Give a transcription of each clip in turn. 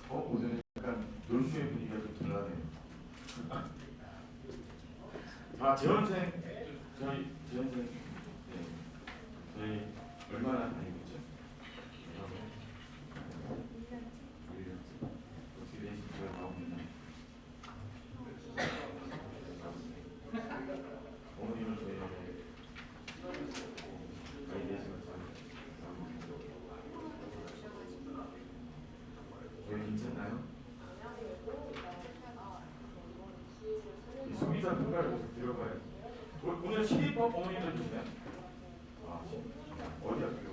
오늘 약간 논수의 분위기가 좀 달라네요. 재원생, 재원생, 네. 저희 얼마나 다니고 있죠? 어떻게 되신지가 나옵니다. 어머님은 저희 저희 대신을 저희 괜찮나요? 소비자 평가를 들어봐요. 오늘 시립법 어머님도 주시나요? 어디 학교?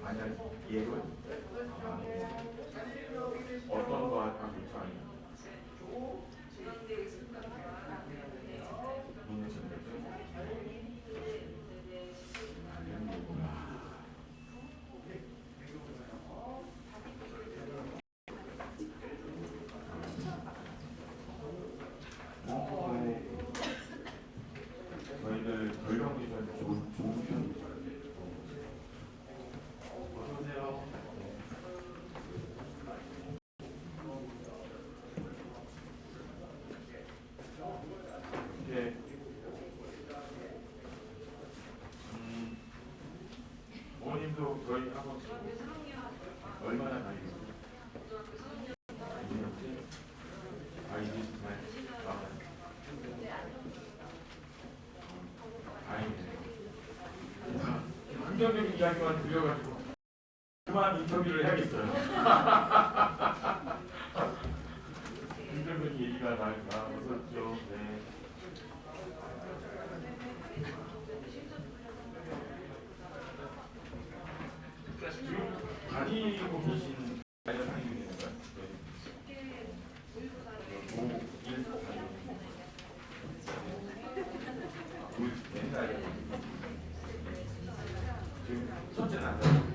아니야, 예고요? 어떤 거 하고 있죠? 아니요. 문예 전략죠? 저희들 결과물이 좋은 편이죠. 어서오세요. 이렇게 어머님도 저희 학원 얼마나 다니고 아이디 잘 다행이네요. 긍정적인 이야기만 들려가지고 그만 인터뷰를 해야겠어요. 긍정적인 얘기가 나왔었죠. 네. 지금 다니고 계신 아이가 다니고 있는 건가요? 지금 첫째는 안 다니고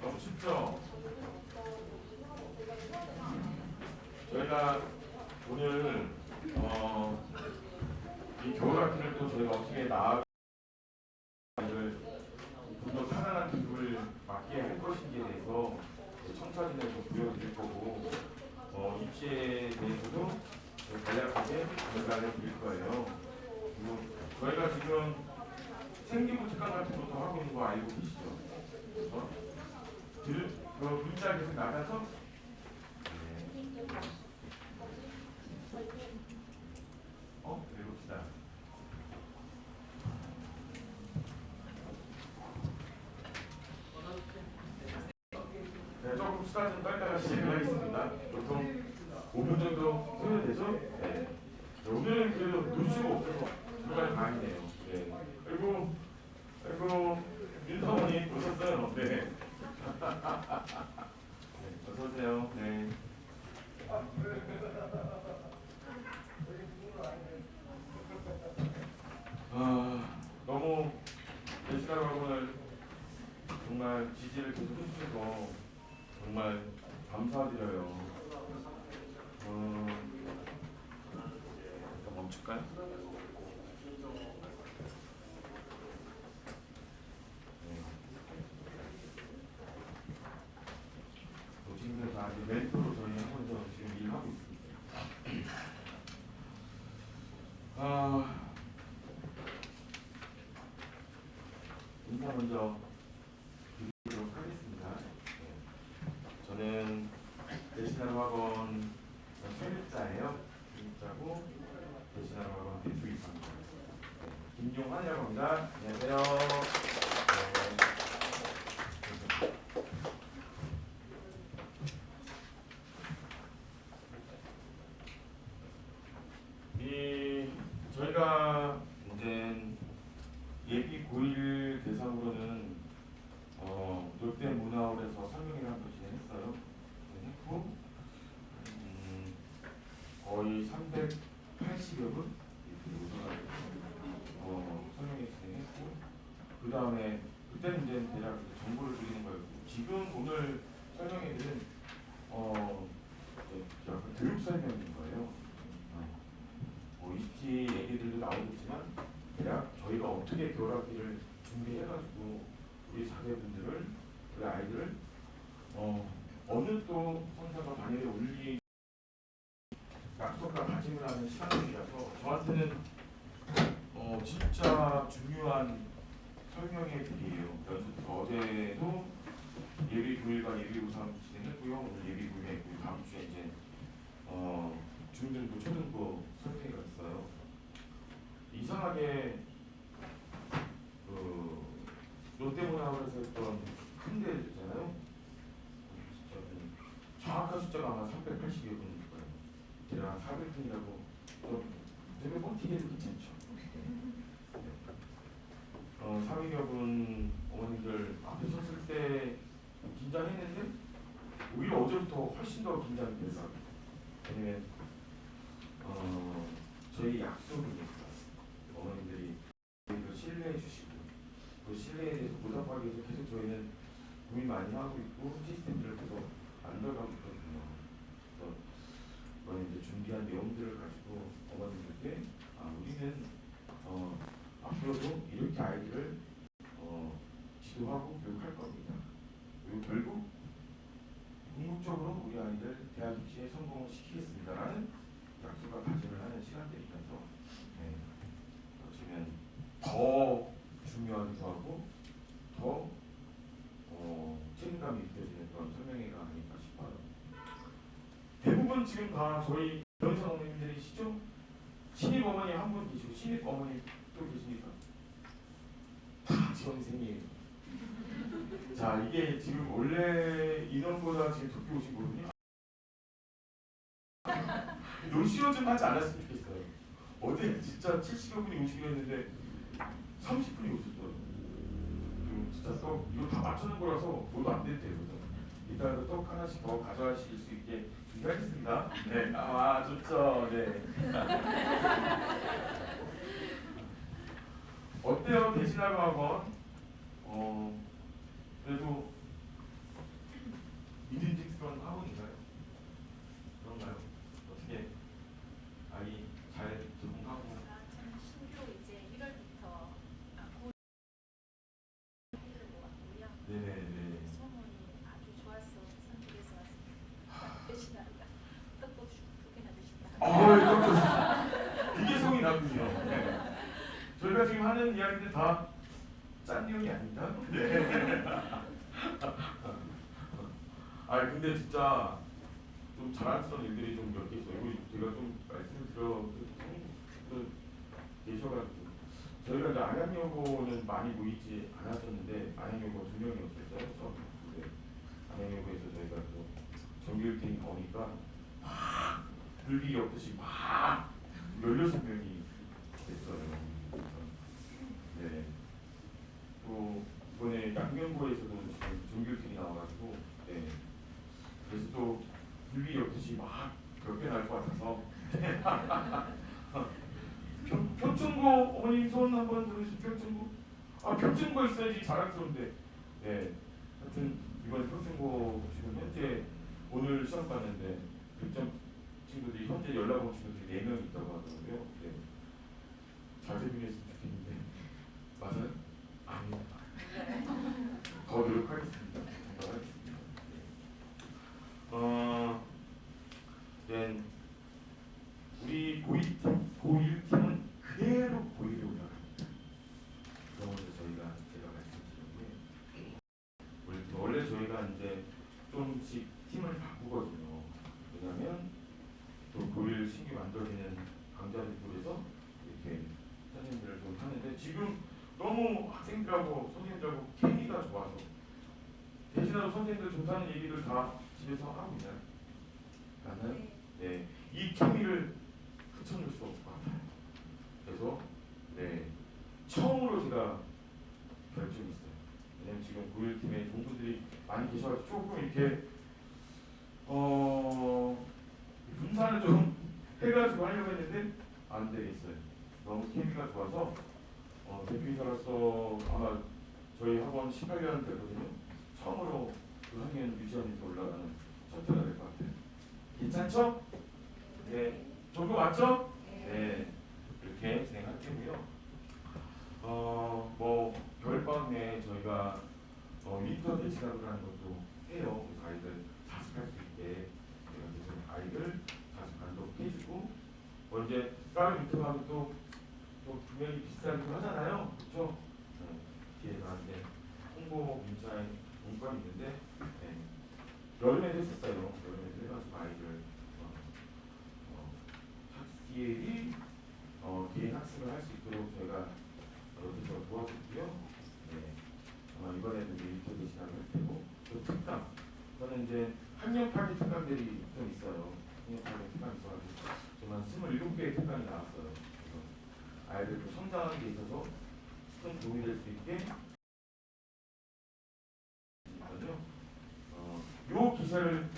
너무 춥죠? 저희가 오늘 이 겨울 학기를 또 저희가 어떻게 나아가 좀더 편안한 기분을 맞게 할 것인지에 대해서 청사진을 좀 보여드릴 거고 입시에 대해서도 간략하게 전달을 드릴 거예요. 그리고 저희가 지금 생기부 특강 같은 것도 하고 있는 거 알고 계시죠? 그 문자 계속 나가서 읽읍시다. 네, 조금 수다 좀 떨다가 진행하겠습니다. 보통 5분 정도 소요되죠? 네. 오늘은 그래도 눈치가 없어서 들어갈 방이네요. 네. 아이고, 윤사모님 오셨어요? 네. 네, 어서오세요. 네. 너무 대시가로 학원을 정말 지지를 계속 해주셔서 정말 감사드려요. 잠깐 멈출까요? 지금 다 멘토로 저희 학원에서 지금 일하고 있습니다. 인사 먼저 드리도록 하겠습니다. 저는 대신하루 학원 세입자예요. 세입자고 대신하루 학원 대표이사입니다. 김용환이라고 합니다. 안녕하세요. 저희가 이제 예비 고1 대상으로는 롯데문화홀에서 설명회를 한번 진행했어요. 했고 거의 380여 분 설명회 진행했고 그 다음에 그때는 이제 대략 정보를 드리는 거였고 지금 오늘 설명회는 약간 교육 설명인 거예요. 20시 얘기들 나오겠지만 대략 저희가 어떻게 교락기를 준비해가지고 우리 자제분들을 우리 아이들을 어느 또 성사가 반열에 올리 약속과 다짐을 하는 시간들이라서 저한테는 진짜 중요한 설명의 길이에요. 어제도 예비 9일과 예비 5.3 진행했고요. 오늘 예비 9일에 있고 다음 주에 이제 중등부, 초등부 설명회가 있어요. 이상하게 그 롯데문화원에서 했던 큰 데잖아요. 정확한 숫자가 아마 380여 분일 거예요. 제가 400분이라고 좀 되게 뻥튀기해도 괜찮죠. 400여 분 어머님들 앞에 섰을 때 긴장했는데 오히려 어제부터 훨씬 더 긴장이 되더라고요. 왜냐면 저희 약속이니까 어머님들이 저희를 신뢰해 주시고 그 신뢰에 대해서 보답하기 위해서 계속 저희는 고민 많이 하고 있고 시스템들을 계속 만들어가고 있거든요. 그래서 이번에 이제 준비한 내용들을 가지고 어머님들께 우리는 앞으로도 이렇게 아이들을 지도하고 교육할 겁니다. 그리고 결국 궁극적으로 우리 아이들 대학 입시에 성공을 시키겠습니다라는 약속과 다짐을 하는 시간들이면서 어쩌면 더 중요하기도 하고 더 책임감이 느껴지는 그런 설명회가 아닐까 싶어요. 대부분 지금 다 저희 변호사 어머님들이시죠? 신입 어머니 한 분 계시고 신입 어머니 또 계십니까? 다 지원생이에요. 자, 이게 지금 원래 인원보다 지금 적게 오신 거거든요. 노쇼 좀 하지 않았으면 좋겠어요. 어제 진짜 70여 분이 오시기로 했는데 30분이 오셨어요. 진짜 떡 이거 다 맞추는 거라서 저도 안 됐대요. 이따가 떡 하나씩 더 가져가실 수 있게 준비하겠습니다. 네, 좋죠. 네. 어때요? 대신하고 학원? 그래도 믿음직스러운 학원인가요? 그런가요? 어떻게 아이 잘 적응하고? 저는 신규 이제 1월부터 9일 모았고요. 네네네. 소문이 아주 좋아서 선택해서 왔습니다. 대신하니까 떡도 두 개나 드신다. 이게 성이 나군요. 네. 저희가 지금 하는 이야기들 다 짠 내용이 아닙니다. 네. 근데 진짜 좀 자랑스러운 일들이 좀 몇 개 있어요. 제가 좀 말씀을 계셔가지고 저희가 이제 안양여고는 많이 모이지 않았었는데 안양여고 2명이었어요. 네. 안양여고에서 저희가 또 정규일등이 나오니까 막 불기 엮듯이 막 16명이 됐어요. 네. 또 이번에 양경고에서도 지금 정규일등이 나와가지고 네. 그래서 또 불기 엮듯이 막 몇 개 날 것 같아서 표충고 어머님 손 한번 들으시죠. 표충고 표충고 있어야지 자랑스러운데 네. 하여튼 이번 표충고 지금 현재 오늘 시험 봤는데 100점 친구들이 현재 연락 온 친구들이 4명 있다고 하더라고요. 네. 자제분이었으면 좋겠는데 맞아요? 아닙니다. 더 노력하겠습니다. 네. 우리 고1팀은 그대로 고1에 올라갑니다. 그러면서 제가 말씀드린 게 원래 저희가 이제 좀씩 팀을 바꾸거든요. 왜냐하면 또 고1 신규 만들어지는 강좌들에서 이렇게 선생님들을 좀 하는데 지금 너무 학생들하고 선생님들하고 케미가 좋아서 대신하고 선생님들 좋다는 얘기들 다 집에서 하고 있나요? 맞나요? 네. 이 케미를 붙여놓을 수 없을 것 같아요. 그래서 네. 처음으로 제가 결정이 있어요. 왜냐면 지금 9.1팀에 좋은 분들이 많이 계셔가지고 조금 이렇게 분산을 좀 해가지고 하려고 했는데 안 되겠어요. 너무 케미가 좋아서 대표이사로서 아마 저희 학원 18년 되거든요. 처음으로 그 학년 유지하면서 올라가는 첫 회가 될 것 같아요. 괜찮죠? 네. 좋은 거 맞죠? 네. 이렇게 이렇게 진행할 테고요. 뭐 겨울방학 내에 저희가 윈터 대시라고 하는 것도 해요. 그래서 아이들 자습할 수 있게 저희가 그래서 아이들 자습반도 해주고 이제 다른 윈터방학이 또 분명히 비슷하기도 하잖아요. 그렇죠? 뒤에 나한테 홍보 문자에 문건이 있는데 여름에도 했었어요. 여름에도 해가지고 아이들 학기에 개인 학습을 할 수 있도록 저희가 여기서 도와줬고요. 이번에도 윈터 대시라고 할 테고 또 특강 저는 이제 학년 파괴 특강들이 좀 있어요. 학년 파괴 특강이 있어가지고 정말 27개의 특강이 나왔어요. 그래서 아이들 성장하는 데 있어서 큰 도움이 될 수 있게 요 기세를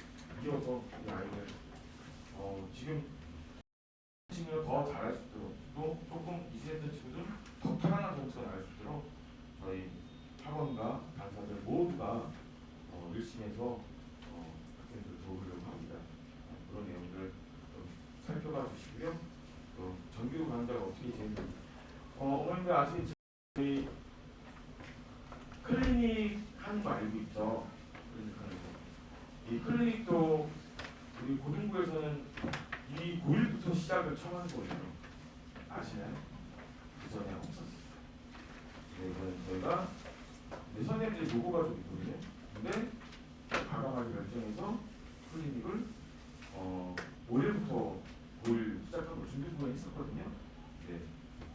이어서 우리 아이들 지금 친구가 더 잘할 수 있도록 또 조금 이시했던 친구들 더 편안한 점수가 나올 수 있도록 저희 학원과 강사들 모두가 열심히 해서 학생들 도우려고 합니다. 그런 내용들을 좀 살펴봐 주시고요. 또 정규 강좌가 어떻게 되는지 어머님들 아시겠지만 저희 클리닉 하는 거 알고 있죠? 클리닉 하는 거. 이 클리닉도 우리 고등부에서는 이 9일부터 시작을 처음 한 거예요. 아시나요? 그 전에 없었어요. 이거는 저희가 선생님들이 노고가 좀 있거든요. 근데 과감하게 결정해서 클리닉을 5일부터 9일 시작하고 준비부에 했었거든요. 네,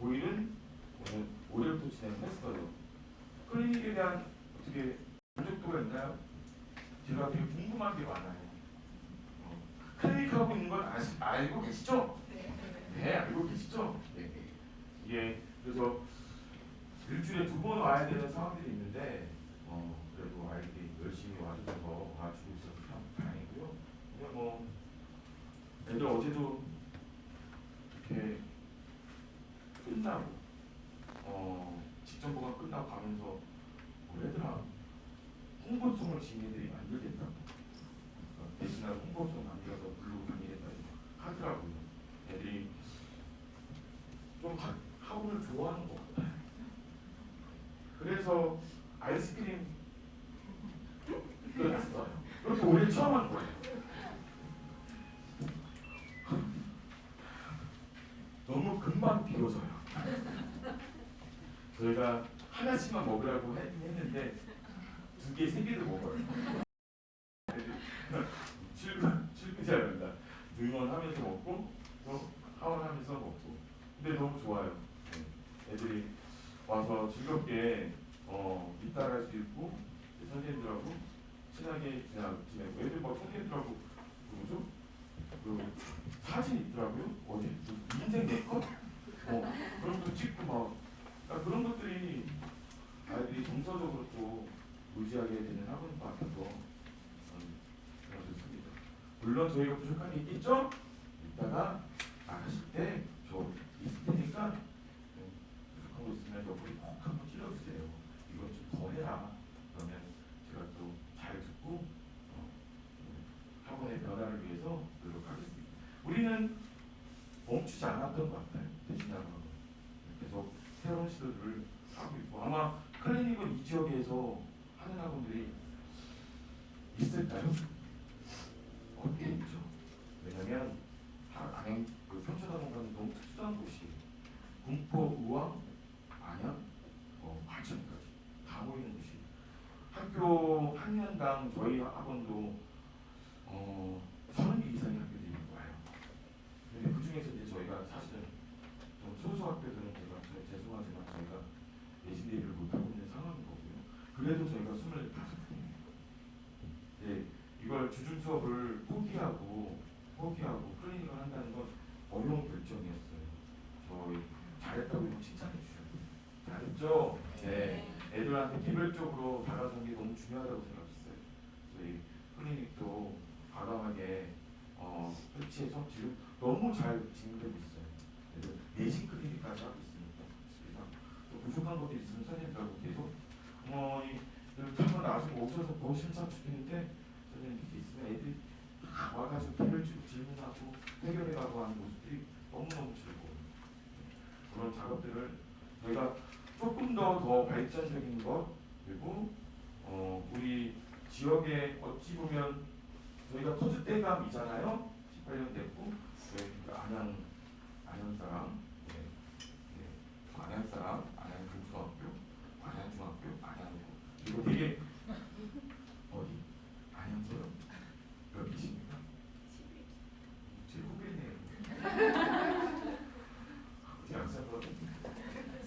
9일은 오늘 5일부터 진행을 했어요. 클리닉에 대한 어떻게 만족도가 있나요? 제가 되게 궁금한 게 많아요. 클리닉 하고 있는 건 알고 계시죠? 네, 알고 계시죠? 네. 이게 그래서 일주일에 2번 와야 되는 상황들이 있는데 그래도 아이들이 열심히 와주셔서 와주고 있어서 참 다행이고요. 근데 뭐 애들 어제도 이렇게 끝나고 직전보가 끝나고 가면서 얘들아 홍보성을 지니들이 만들겠다고 대신에 홍보성 만들어서 부르고 다니겠다 하더라고요. 애들이 좀 학원을 좋아하는 것 같아요. 그래서 아이스크림 끓였어요. 그렇게 오늘 처음 한 거예요. 너무 금방 비워져요. 저희가 하나씩만 먹으라고 했는데 2개, 3개도 먹어요. 출근이 안 된다. 등원하면서 먹고 또 하원하면서 먹고. 근데 너무 좋아요. 애들이 와서 즐겁게 입달할 수 있고 선생님들하고 친하게 지내고 애들 막 선생님들하고 뭐죠? 그 사진 있더라고요. 어디 인생 내컷 그런 거 찍고 막 그런 것들이 아이들이 정서적으로 또 무지하게 되는 학원 같아서 좋습니다. 물론 저희가 부족한 게 있겠죠? 이따가 나가실 때 저 있을 테니까 부족한 거 있으면 옆으로 꼭 한번 찔러주세요. 이건 좀 더 해라. 그러면 제가 또 잘 듣고 학원의 변화를 위해서 노력하겠습니다. 우리는 멈추지 않았던 것 같아요. 대신하고 계속 새로운 시도들을 하고 있고 아마 클리닉은 이 지역에서 하는 학원들이 있을까요? 어디에 있죠? 왜냐면 안양 그 평촌학원과는 너무 특수한 곳이 군포, 우왕, 안양, 과천까지 다 모이는 곳이 학교 학년당 저희 학원도 30개 이상의 학교들이 와요. 근데 그 중에서 이제 저희가 사실은 좀 소수 학교들은 제가 죄송하지만 저희가 예시대비를 못하고 있는 상황인 거고요. 그래도 저희가 25분이에요. 네, 이걸 주중 수업을 포기하고 클리닉을 한다는 건 어려운 결정이었어요. 저희 잘했다고 칭찬해 주셔야 돼요. 잘했죠? 네. 애들한테 개별적으로 다가서는 게 너무 중요하다고 생각했어요. 저희 클리닉도 과감하게 설치해서 지금 너무 잘 진행되고 있어요. 그래서 내신 클리닉까지 하고 있으니까 또 부족한 것도 있으면 선생님들하고 계속 한번 나중에 오셔서 보시면 좋겠는데 선생님 이렇게 있으면 애들이 와가지고 개별적으로 질문하고 해결해가고 하는 모습들이 너무너무 즐거워요. 그런 작업들을 저희가 조금 더 발전적인 것 그리고 우리 지역에 어찌 보면 저희가 터줏대감이잖아요. 18년 됐고 안양 사람, 안양 사람, 안양 중고등학교, 안양 중학교, 안양고 그리고 되게 어디 안양서요? 몇 기십니까? 7. 제 후배네요. 양사분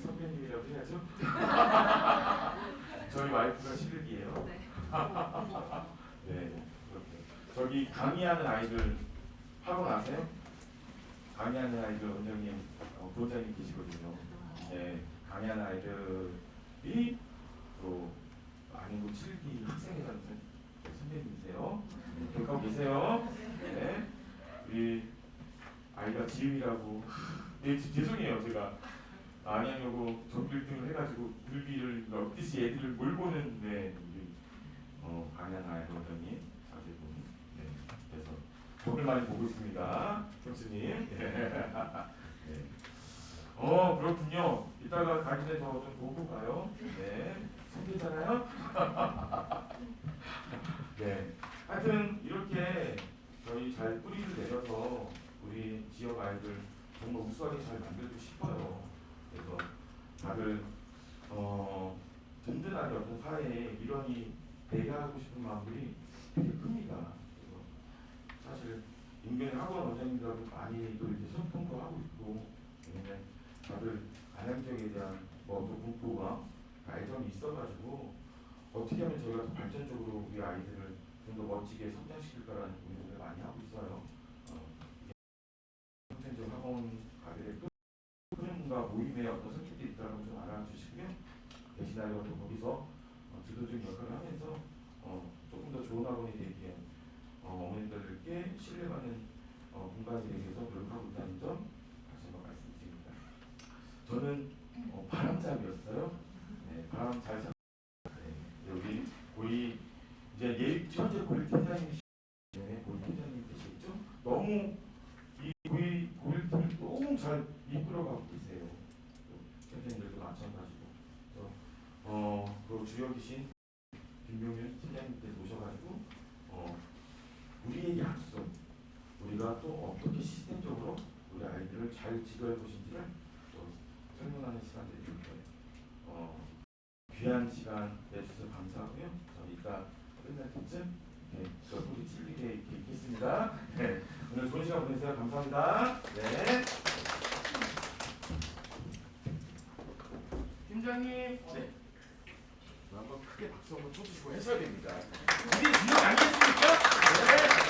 선배님이라고 해야죠. 저희 와이프가 11기예요. 네, 그렇게. 저기 강의하는 아이들 학원 아세요? 강의하는 아이들 원장님, 부원장님 계시거든요. 네, 강의하는 아이들이 또 아니고 7기 학생회장 선배님이세요. 기억하고 계세요? 네, 우리 아이가 지음이라고. 네, 죄송해요. 제가 안양여고 전교 1등을 해가지고 불비를 넣듯이 애들을 몰보는 우리 강의하는 아이들 원장님 자제분. 네, 그래서 덕을 많이 보고 있습니다. 교수님. 네. 그렇군요. 이따가 가기 전에 저 좀 보고 가요. 네. 선배잖아요. 네. 하여튼 이렇게 저희 잘 뿌리를 내려서 우리 지역 아이들 정말 우수하게 잘 만들고 싶어요. 그래서 다들 든든하게 어떤 사회에 일원이 되게 하고 싶은 마음들이 되게 큽니다. 그래서 사실 인근의 학원 원장님들하고 많이 또 이렇게 소통도 하고 있고, 왜냐면 다들 안양 지역에 대한 또 공포가 애정이 있어가지고 어떻게 하면 저희가 더 발전적으로 우리 아이들을 좀 더 멋지게 성장시킬까라는 고민을 많이 하고 있어요. 선생님 학원 가게 흐름과 모임의 어떤 성격이 있다는 좀 알아주시고요. 대신하여 또 거기서 주도적인 역할을 하면서 조금 더 좋은 학원이 되게 어머님들께 신뢰받는 공간이 되기 위해서 노력하고 있다는 점 다시 한번 말씀드립니다. 저는 바람잡이였어요. 네, 바람 잘 잡. 네, 우리 고이 이제 현재 고일 팀장님 고일 팀장님 되시겠죠? 너무 이 고일 팀을 너무 잘 이끌어가고 계세요. 선생님들도 마찬가지고. 그 주역이신 김병윤 팀장님께서 오셔가지고 우리의 약속, 우리가 또 어떻게 시스템적으로 우리 아이들을 잘 지도할 것인지를 또 설명하는 시간들이 있을 거예요. 귀한 시간 내주셔서 감사하고요. 저는 이따 끝날 때쯤 저 소리 찔리게 이렇게 있겠습니다. 네, 오늘 좋은 시간 보내세요. 감사합니다. 네. 팀장님. 네. 한번 크게 박수 한번 쳐주시고 해줘야 됩니다. 우리 주역 아니겠습니까? 네.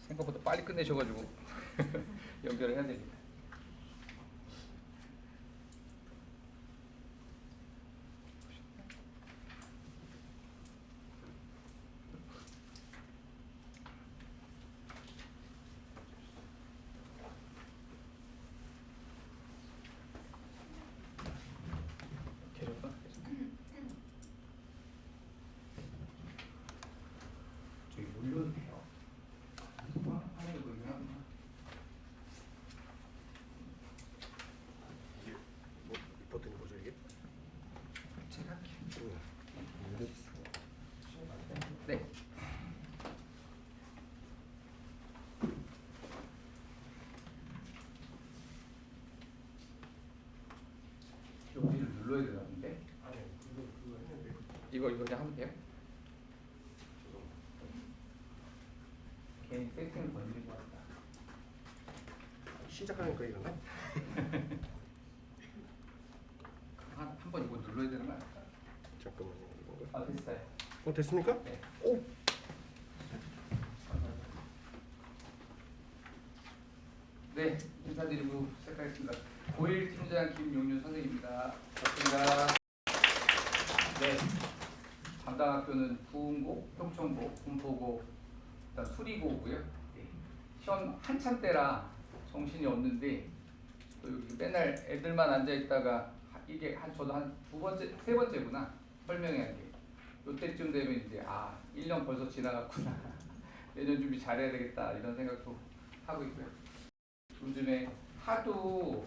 생각보다 빨리 끝내셔가지고 연결을 해야 됩니다. 저기 올려도 돼요. 화면을 보면 이게 뭐 버튼이 뭐죠 이게? 제가 할게요. 네. 여기를 눌러야 되는데 아니 그거 했는데 이거 그냥 하면 돼요? 괜히 세팅을 건드린 것 같다. 시작하는 거 이런가? 한번 이거 눌러야 되는 거 아닐까? 잠깐만요 이건가? 아 됐어요. 됐습니까? 네. 오! 네, 인사드리고 시작하겠습니다. 고일 팀장 김용윤 선생입니다. 반갑습니다. 네, 담당 학교는 부흥고, 평촌고, 군포고, 일단 수리고고요. 네. 시험 한참 때라 정신이 없는데 또 여기 맨날 애들만 앉아 있다가 이게 저도 한 두 번째, 세 번째구나 설명해야 돼. 요때쯤 되면 이제 1년 벌써 지나갔구나. 내년 준비 잘해야 되겠다 이런 생각도 하고 있고요. 요즘에 하도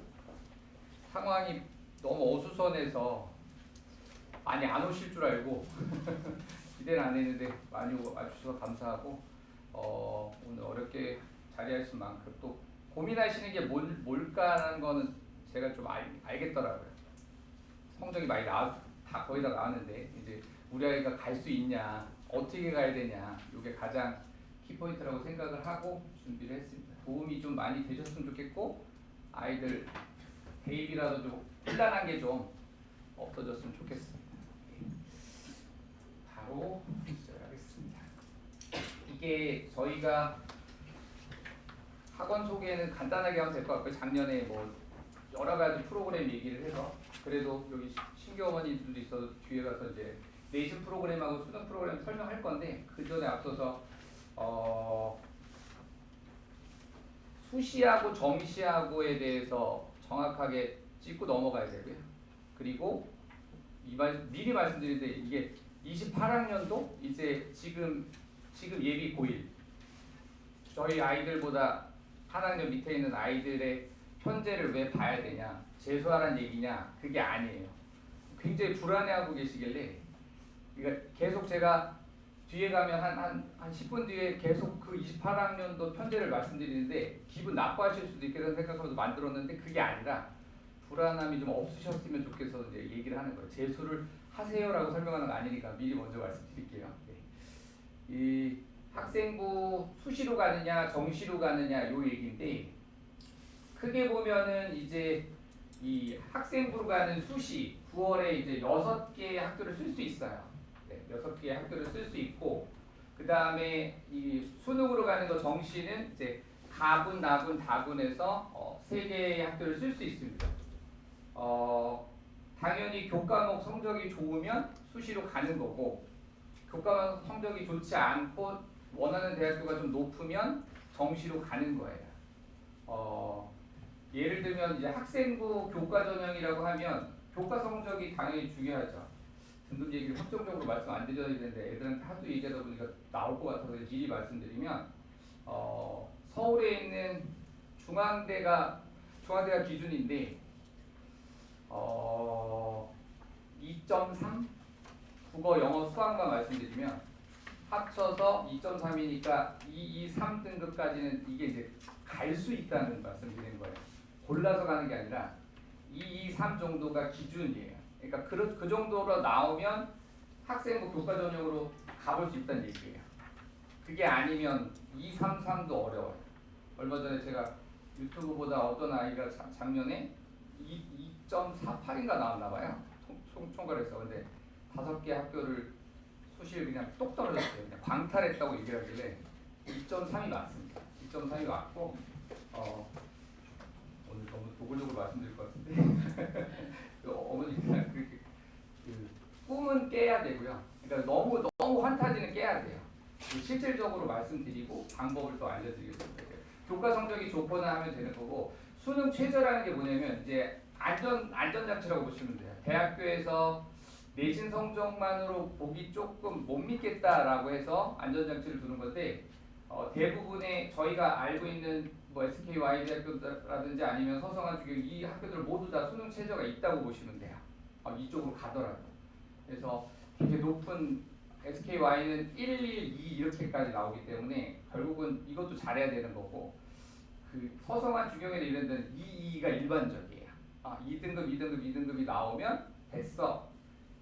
상황이 너무 어수선해서 많이 안 오실 줄 알고 기대는 안 했는데 많이 와주셔서 감사하고 오늘 어렵게 자리하신 만큼 또 고민하시는 게 뭘까라는 거는 제가 좀 알겠더라고요. 성적이 많이 다 거의 다 나왔는데 이제 우리 아이가 갈 수 있냐, 어떻게 가야 되냐, 이게 가장 키포인트라고 생각을 하고 준비를 했습니다. 도움이 좀 많이 되셨으면 좋겠고 아이들 대입이라도 좀 혼란한 게 좀 없어졌으면 좋겠습니다. 바로 시작하겠습니다. 이게 저희가 학원 소개는 간단하게 하면 될 것 같고요. 작년에 뭐 여러 가지 프로그램 얘기를 해서 그래도 여기 신규 어머니들도 있어서 뒤에 가서 이제 내신 프로그램하고 수능 프로그램 설명할 건데 그 전에 앞서서 수시하고 정시하고에 대해서 정확하게 짚고 넘어가야 되고요. 그리고 미리 말씀드리는데 이게 28학년도 이제 지금 예비 고1 저희 아이들보다 한 학년 밑에 있는 아이들의 현재를 왜 봐야 되냐, 재수하라는 얘기냐, 그게 아니에요. 굉장히 불안해하고 계시길래 그러니까 계속 제가 뒤에 가면 한 10분 뒤에 계속 그 28학년도 편제를 말씀드리는데 기분 나빠하실 수도 있겠다는 생각하면서 만들었는데 그게 아니라 불안함이 좀 없으셨으면 좋겠어서 이제 얘기를 하는 거예요. 재수를 하세요라고 설명하는 거 아니니까 미리 먼저 말씀드릴게요. 네. 이 학생부 수시로 가느냐 정시로 가느냐 요 얘기인데 크게 보면은 이제 이 학생부로 가는 수시 9월에 이제 6개의 학교를 쓸 수 있어요. 네, 6개의 학교를 쓸 수 있고 그 다음에 이 수능으로 가는 거 정시는 이제 가군, 나군, 다군에서 3개의 학교를 쓸 수 있습니다. 당연히 교과목 성적이 좋으면 수시로 가는 거고 교과목 성적이 좋지 않고 원하는 대학교가 좀 높으면 정시로 가는 거예요. 예를 들면 이제 학생부 교과 전형이라고 하면 교과 성적이 당연히 중요하죠. 등급 얘기를 확정적으로 말씀 안 드려야 되는데 애들한테 하도 얘기하다 보니까 나올 것 같아서 미리 말씀드리면 서울에 있는 중앙대가 기준인데 2.3 국어, 영어, 수학만 말씀드리면 합쳐서 2.3이니까 2, 2, 3등급까지는 이게 이제 갈 수 있다는 말씀드리는 거예요. 골라서 가는 게 아니라 2, 2, 3 정도가 기준이에요. 그러니까 그 정도로 나오면 학생부 교과 전형으로 가볼 수 있다는 얘기예요. 그게 아니면 2, 3, 3도 어려워요. 얼마 전에 제가 유튜브 보다 어떤 아이가 작년에 2.48인가 나왔나 봐요. 총괄해서. 근데 5개 학교를 수시를 그냥 똑 떨어졌어요. 그냥 광탈했다고 얘기를 하길래 2.3이 맞습니다. 2.3이 맞고 오늘 너무 도굴적으로 말씀드릴 것 같은데 어머니가 그렇게 꿈은 깨야 되고요. 그러니까 너무 환타지는 깨야 돼요. 실질적으로 말씀드리고 방법을 또 알려드리겠습니다. 교과 성적이 좋거나 하면 되는 거고 수능 최저라는 게 뭐냐면 이제 안전장치라고 보시면 돼요. 대학교에서 내신 성적만으로 보기 조금 못 믿겠다라고 해서 안전장치를 두는 건데 대부분의 저희가 알고 있는 뭐 SKY 대학교라든지 아니면 서성한 주교 이 학교들 모두 다 수능 최저가 있다고 보시면 돼요. 이쪽으로 가더라도. 그래서 굉장히 높은 SKY는 1, 1, 2 이렇게까지 나오기 때문에 결국은 이것도 잘해야 되는 거고 그 서성한 주경에는 이런 데는 2, 2가 일반적이에요. 2등급, 2등급, 2등급이 나오면 됐어.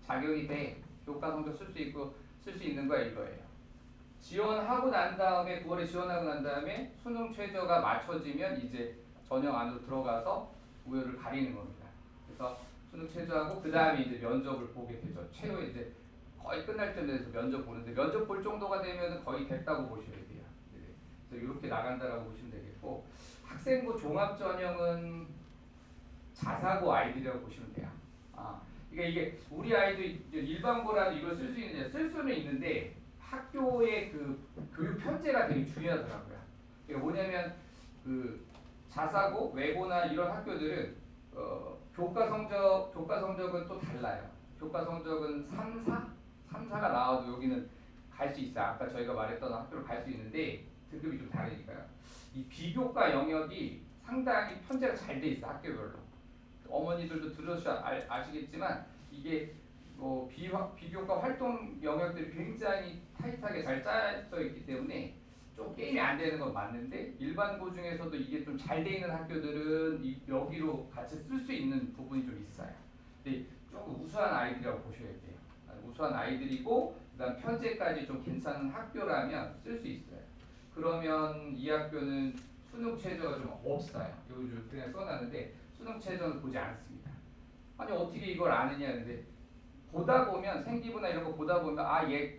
자격이 돼. 교과 성적 쓸 수 있고 쓸 수 있는 거야 이거예요. 지원하고 난 다음에 9월에 지원하고 난 다음에 수능 최저가 맞춰지면 이제 전형 안으로 들어가서 우열을 가리는 겁니다. 그래서 수능 최저하고 그 다음에 이제 면접을 보게 되죠. 최후에 이제 거의 끝날 때 돼서 면접 보는데 면접 볼 정도가 되면 거의 됐다고 보셔야 돼요. 그래서 이렇게 나간다라고 보시면 되겠고 학생부 종합 전형은 자사고 아이들이라고 보시면 돼요. 그러니까 이게 우리 아이도 일반고라도 이걸 쓸 수 있느냐 쓸 수는 있는데 학교의 그 교육 편제가 되게 중요하더라고요. 그러니까 뭐냐면 그 자사고, 외고나 이런 학교들은 교과 성적은 또 달라요. 교과 성적은 3, 4? 3, 4가 나와도 여기는 갈 수 있어요. 아까 저희가 말했던 학교를 갈 수 있는데 등급이 좀 다르니까요. 이 비교과 영역이 상당히 편제가 잘 돼 있어 학교별로. 어머니들도 아시겠지만 이게 뭐 비교과 활동 영역들이 굉장히 타이트하게 잘 짜져 있기 때문에 좀 게임이 안 되는 건 맞는데 일반고 중에서도 이게 좀 잘 돼 있는 학교들은 여기로 같이 쓸 수 있는 부분이 좀 있어요. 근데 조금 우수한 아이들이라고 보셔야 돼요. 우수한 아이들이고 그다음 편제까지 좀 괜찮은 학교라면 쓸 수 있어요. 그러면 이 학교는 수능 최저가 좀 없어요. 요즘 그냥 써놨는데 수능 최저는 보지 않습니다. 아니 어떻게 이걸 아느냐 근데 보다 보면 생기부나 이런 거 보다 보면 얘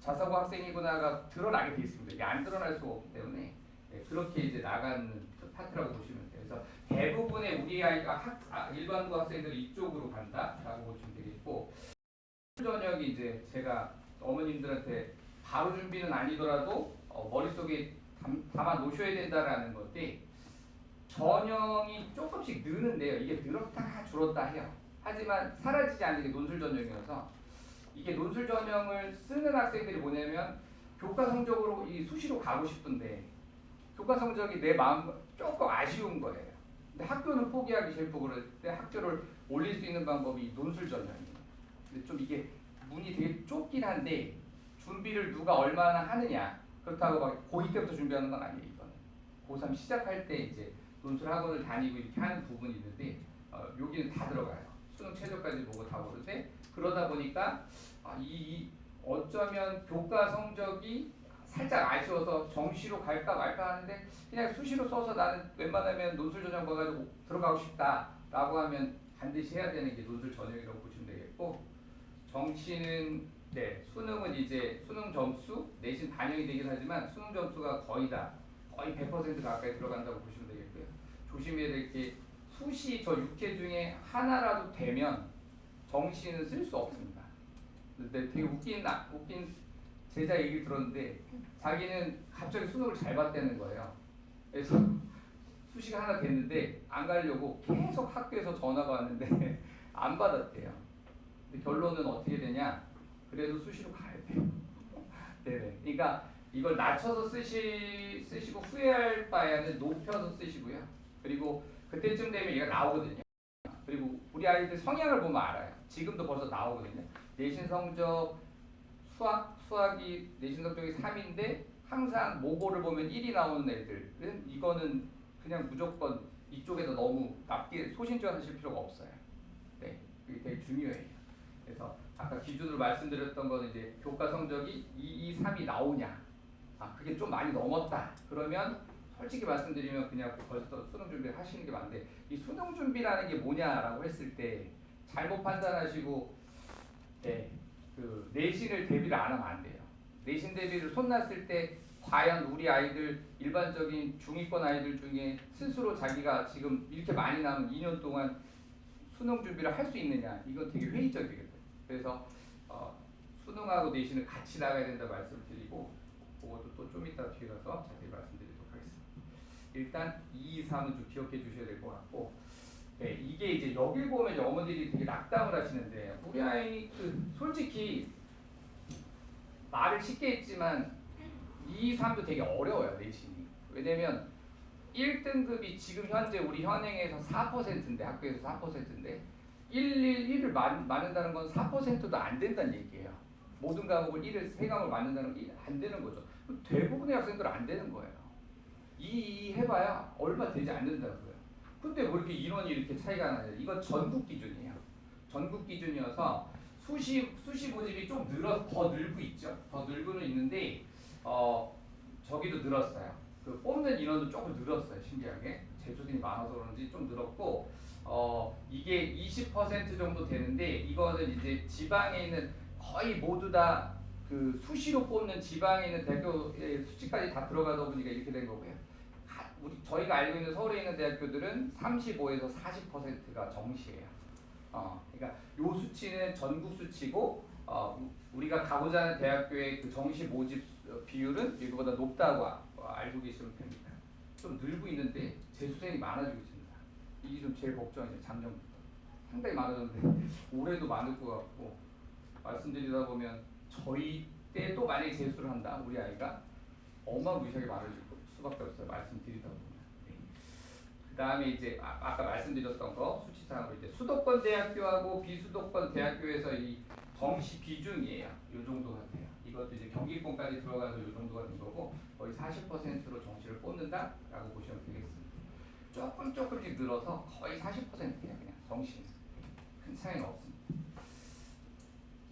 자사고 학생이구나가 드러나게 돼 있습니다. 이게 안 드러날 수가 없기 때문에 그렇게 이제 나가는 파트라고 보시면 돼요. 그래서 대부분의 우리 아이가 일반고 학생들이 이쪽으로 간다라고 보시면 되겠고 저녁이 이제 제가 어머님들한테 바로 준비는 아니더라도 머릿속에 담아 놓으셔야 된다라는 건데 전형이 조금씩 느는데요. 이게 늘었다가 줄었다 해요. 하지만 사라지지 않는 게 논술 전형이어서 이게 논술 전형을 쓰는 학생들이 뭐냐면 교과 성적으로 이 수시로 가고 싶은데 교과 성적이 내 마음 조금 아쉬운 거예요. 근데 학교는 포기하기 싫고 그럴 때 학교를 올릴 수 있는 방법이 논술 전형이에요. 근데 좀 이게 문이 되게 좁긴 한데 준비를 누가 얼마나 하느냐 그렇다고 막 고2 때부터 준비하는 건 아니에요. 이거는 고3 시작할 때 이제 논술 학원을 다니고 이렇게 하는 부분이 있는데 여기는 다 들어가요. 수능 최저까지 보고 다 보는데 그러다 보니까 어쩌면 교과 성적이 살짝 아쉬워서 정시로 갈까 말까 하는데 그냥 수시로 써서 나는 웬만하면 논술 전형 봐가지고 들어가고 싶다라고 하면 반드시 해야 되는 게 논술 전형이라고 보시면 되겠고 정시는 수능은 이제 수능 점수 내신 반영이 되긴 하지만 수능 점수가 거의 100% 가까이 들어간다고 보시면 되겠고요. 조심해야 될 게 수시 저 6회 중에 하나라도 되면 정시는 쓸 수 없습니다. 근데 되게 웃긴 제자 얘기 들었는데 자기는 갑자기 수능을 잘 봤다는 거예요. 그래서 수시가 하나 됐는데 안 가려고 계속 학교에서 전화가 왔는데 안 받았대요. 근데 결론은 어떻게 되냐? 그래도 수시로 가야 돼요. 네네. 그러니까 이걸 낮춰서 쓰시고 후회할 바에는 높여서 쓰시고요. 그리고 그때쯤 되면 얘가 나오거든요. 그리고 우리 아이들 성향을 보면 알아요. 지금도 벌써 나오거든요. 내신 성적 수학이 내신 성적이 3인데 항상 모고를 보면 1이 나오는 애들은 이거는 그냥 무조건 이쪽에서 너무 낮게 소신지원하실 필요가 없어요. 네, 그게 되게 중요해요. 그래서 아까 기준으로 말씀드렸던 거는 이제 교과 성적이 2, 2, 3이 나오냐. 그게 좀 많이 넘었다. 그러면 솔직히 말씀드리면 그냥 벌써 수능 준비를 하시는 게 맞는데 이 수능 준비라는 게 뭐냐라고 했을 때 잘못 판단하시고 그 내신을 대비를 안 하면 안 돼요. 내신 대비를 손놨을 때 과연 우리 아이들 일반적인 중위권 아이들 중에 스스로 자기가 지금 이렇게 많이 남은 2년 동안 수능 준비를 할 수 있느냐 이건 되게 회의적이거든요. 그래서 수능하고 내신을 같이 나가야 된다 말씀드리고 그것도 또 좀 이따 뒤에 가서 자세히 말씀드리도록 하겠습니다. 일단 2, 2, 3은 좀 기억해 주셔야 될 것 같고 이게 이제 여기 보면 이제 어머니들이 되게 낙담을 하시는데 우리 아이 솔직히 말을 쉽게 했지만 2, 3도 되게 어려워요 내신이. 왜냐면 1등급이 지금 현재 우리 현행에서 4%인데 학교에서 4%인데 1을 맞는다는 건 4%도 안 된다는 얘기예요. 모든 과목을 1을 과목을 맞는다는 건 안 되는 거죠. 대부분의 학생들은 안 되는 거예요. 2 해봐야 얼마 되지 않는다고요. 근데 뭐 이렇게 인원이 이렇게 차이가 나요? 이건 전국 기준이에요. 전국 기준이어서 수시 모집이 좀 더 늘고 있죠. 더 늘고는 있는데 저기도 늘었어요. 그 뽑는 인원도 조금 늘었어요. 신기하게 재수생이 많아서 그런지 좀 늘었고 이게 20% 정도 되는데 이거는 이제 지방에 있는 거의 모두 다 그 수시로 뽑는 지방에 있는 대학교의 수치까지 다 들어가다 보니까 이렇게 된 거고요. 저희가 알고 있는 서울에 있는 대학교들은 35에서 40%가 정시예요. 그러니까 요 수치는 전국 수치고 우리가 가고자 하는 대학교의 그 정시 모집 비율은 이거보다 높다고 알고 계시면 됩니다. 좀 늘고 있는데 재수생이 많아지고 있습니다. 이게 좀 제일 걱정이죠. 작년부터 상당히 많아졌는데 올해도 많을 것 같고 말씀드리다 보면 저희 때도 만약에 재수를 한다 우리 아이가 어마무시하게 많아질 수밖에 없어요. 말씀드리다 보면. 그 다음에 이제 아까 말씀드렸던 거 수치상으로 이제 수도권 대학교하고 비수도권 대학교에서 이 정시 비중이에요. 이 정도가 돼요. 이것도 이제 경기권까지 들어가서 이 정도가 된 거고 거의 40%로 정시를 뽑는다라고 보시면 되겠습니다. 조금씩 늘어서 거의 40%예요. 그냥 정시는 큰 차이는 없습니다.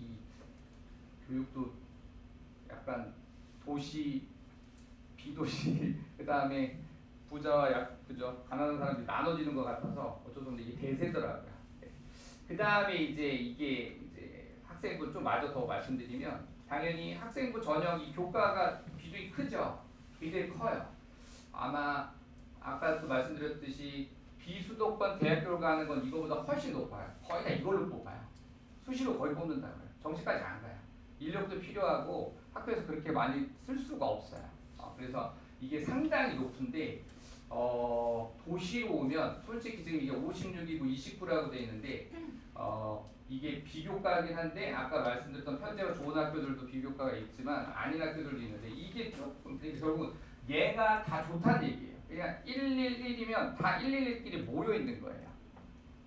이 교육도 약간 도시 비도시 그 다음에 부자와 그죠 가난한 사람들이 나눠지는 것 같아서 어쩔 수 없는데 이게 대세더라고요. 네. 그 다음에 이게 학생부 좀 마저 더 말씀드리면 당연히 학생부 전형 이 교과가 비중이 크죠. 굉장히 커요. 아마 아까도 말씀드렸듯이 비수도권 대학교를 가는 건 이거보다 훨씬 높아요. 거의 다 이걸로 뽑아요. 수시로 거의 뽑는다고요. 정시까지 안 가요. 인력도 필요하고 학교에서 그렇게 많이 쓸 수가 없어요. 그래서 이게 상당히 높은데 도시로 오면 솔직히 지금 이게 56이고 29라고 돼 있는데 이게 비교과긴 한데 아까 말씀드렸던 편제가 좋은 학교들도 비교과가 있지만 아닌 학교들도 있는데 이게 조금 결국 얘가 다 좋다는 얘기예요. 그냥 111이면 다 111끼리 모여 있는 거예요.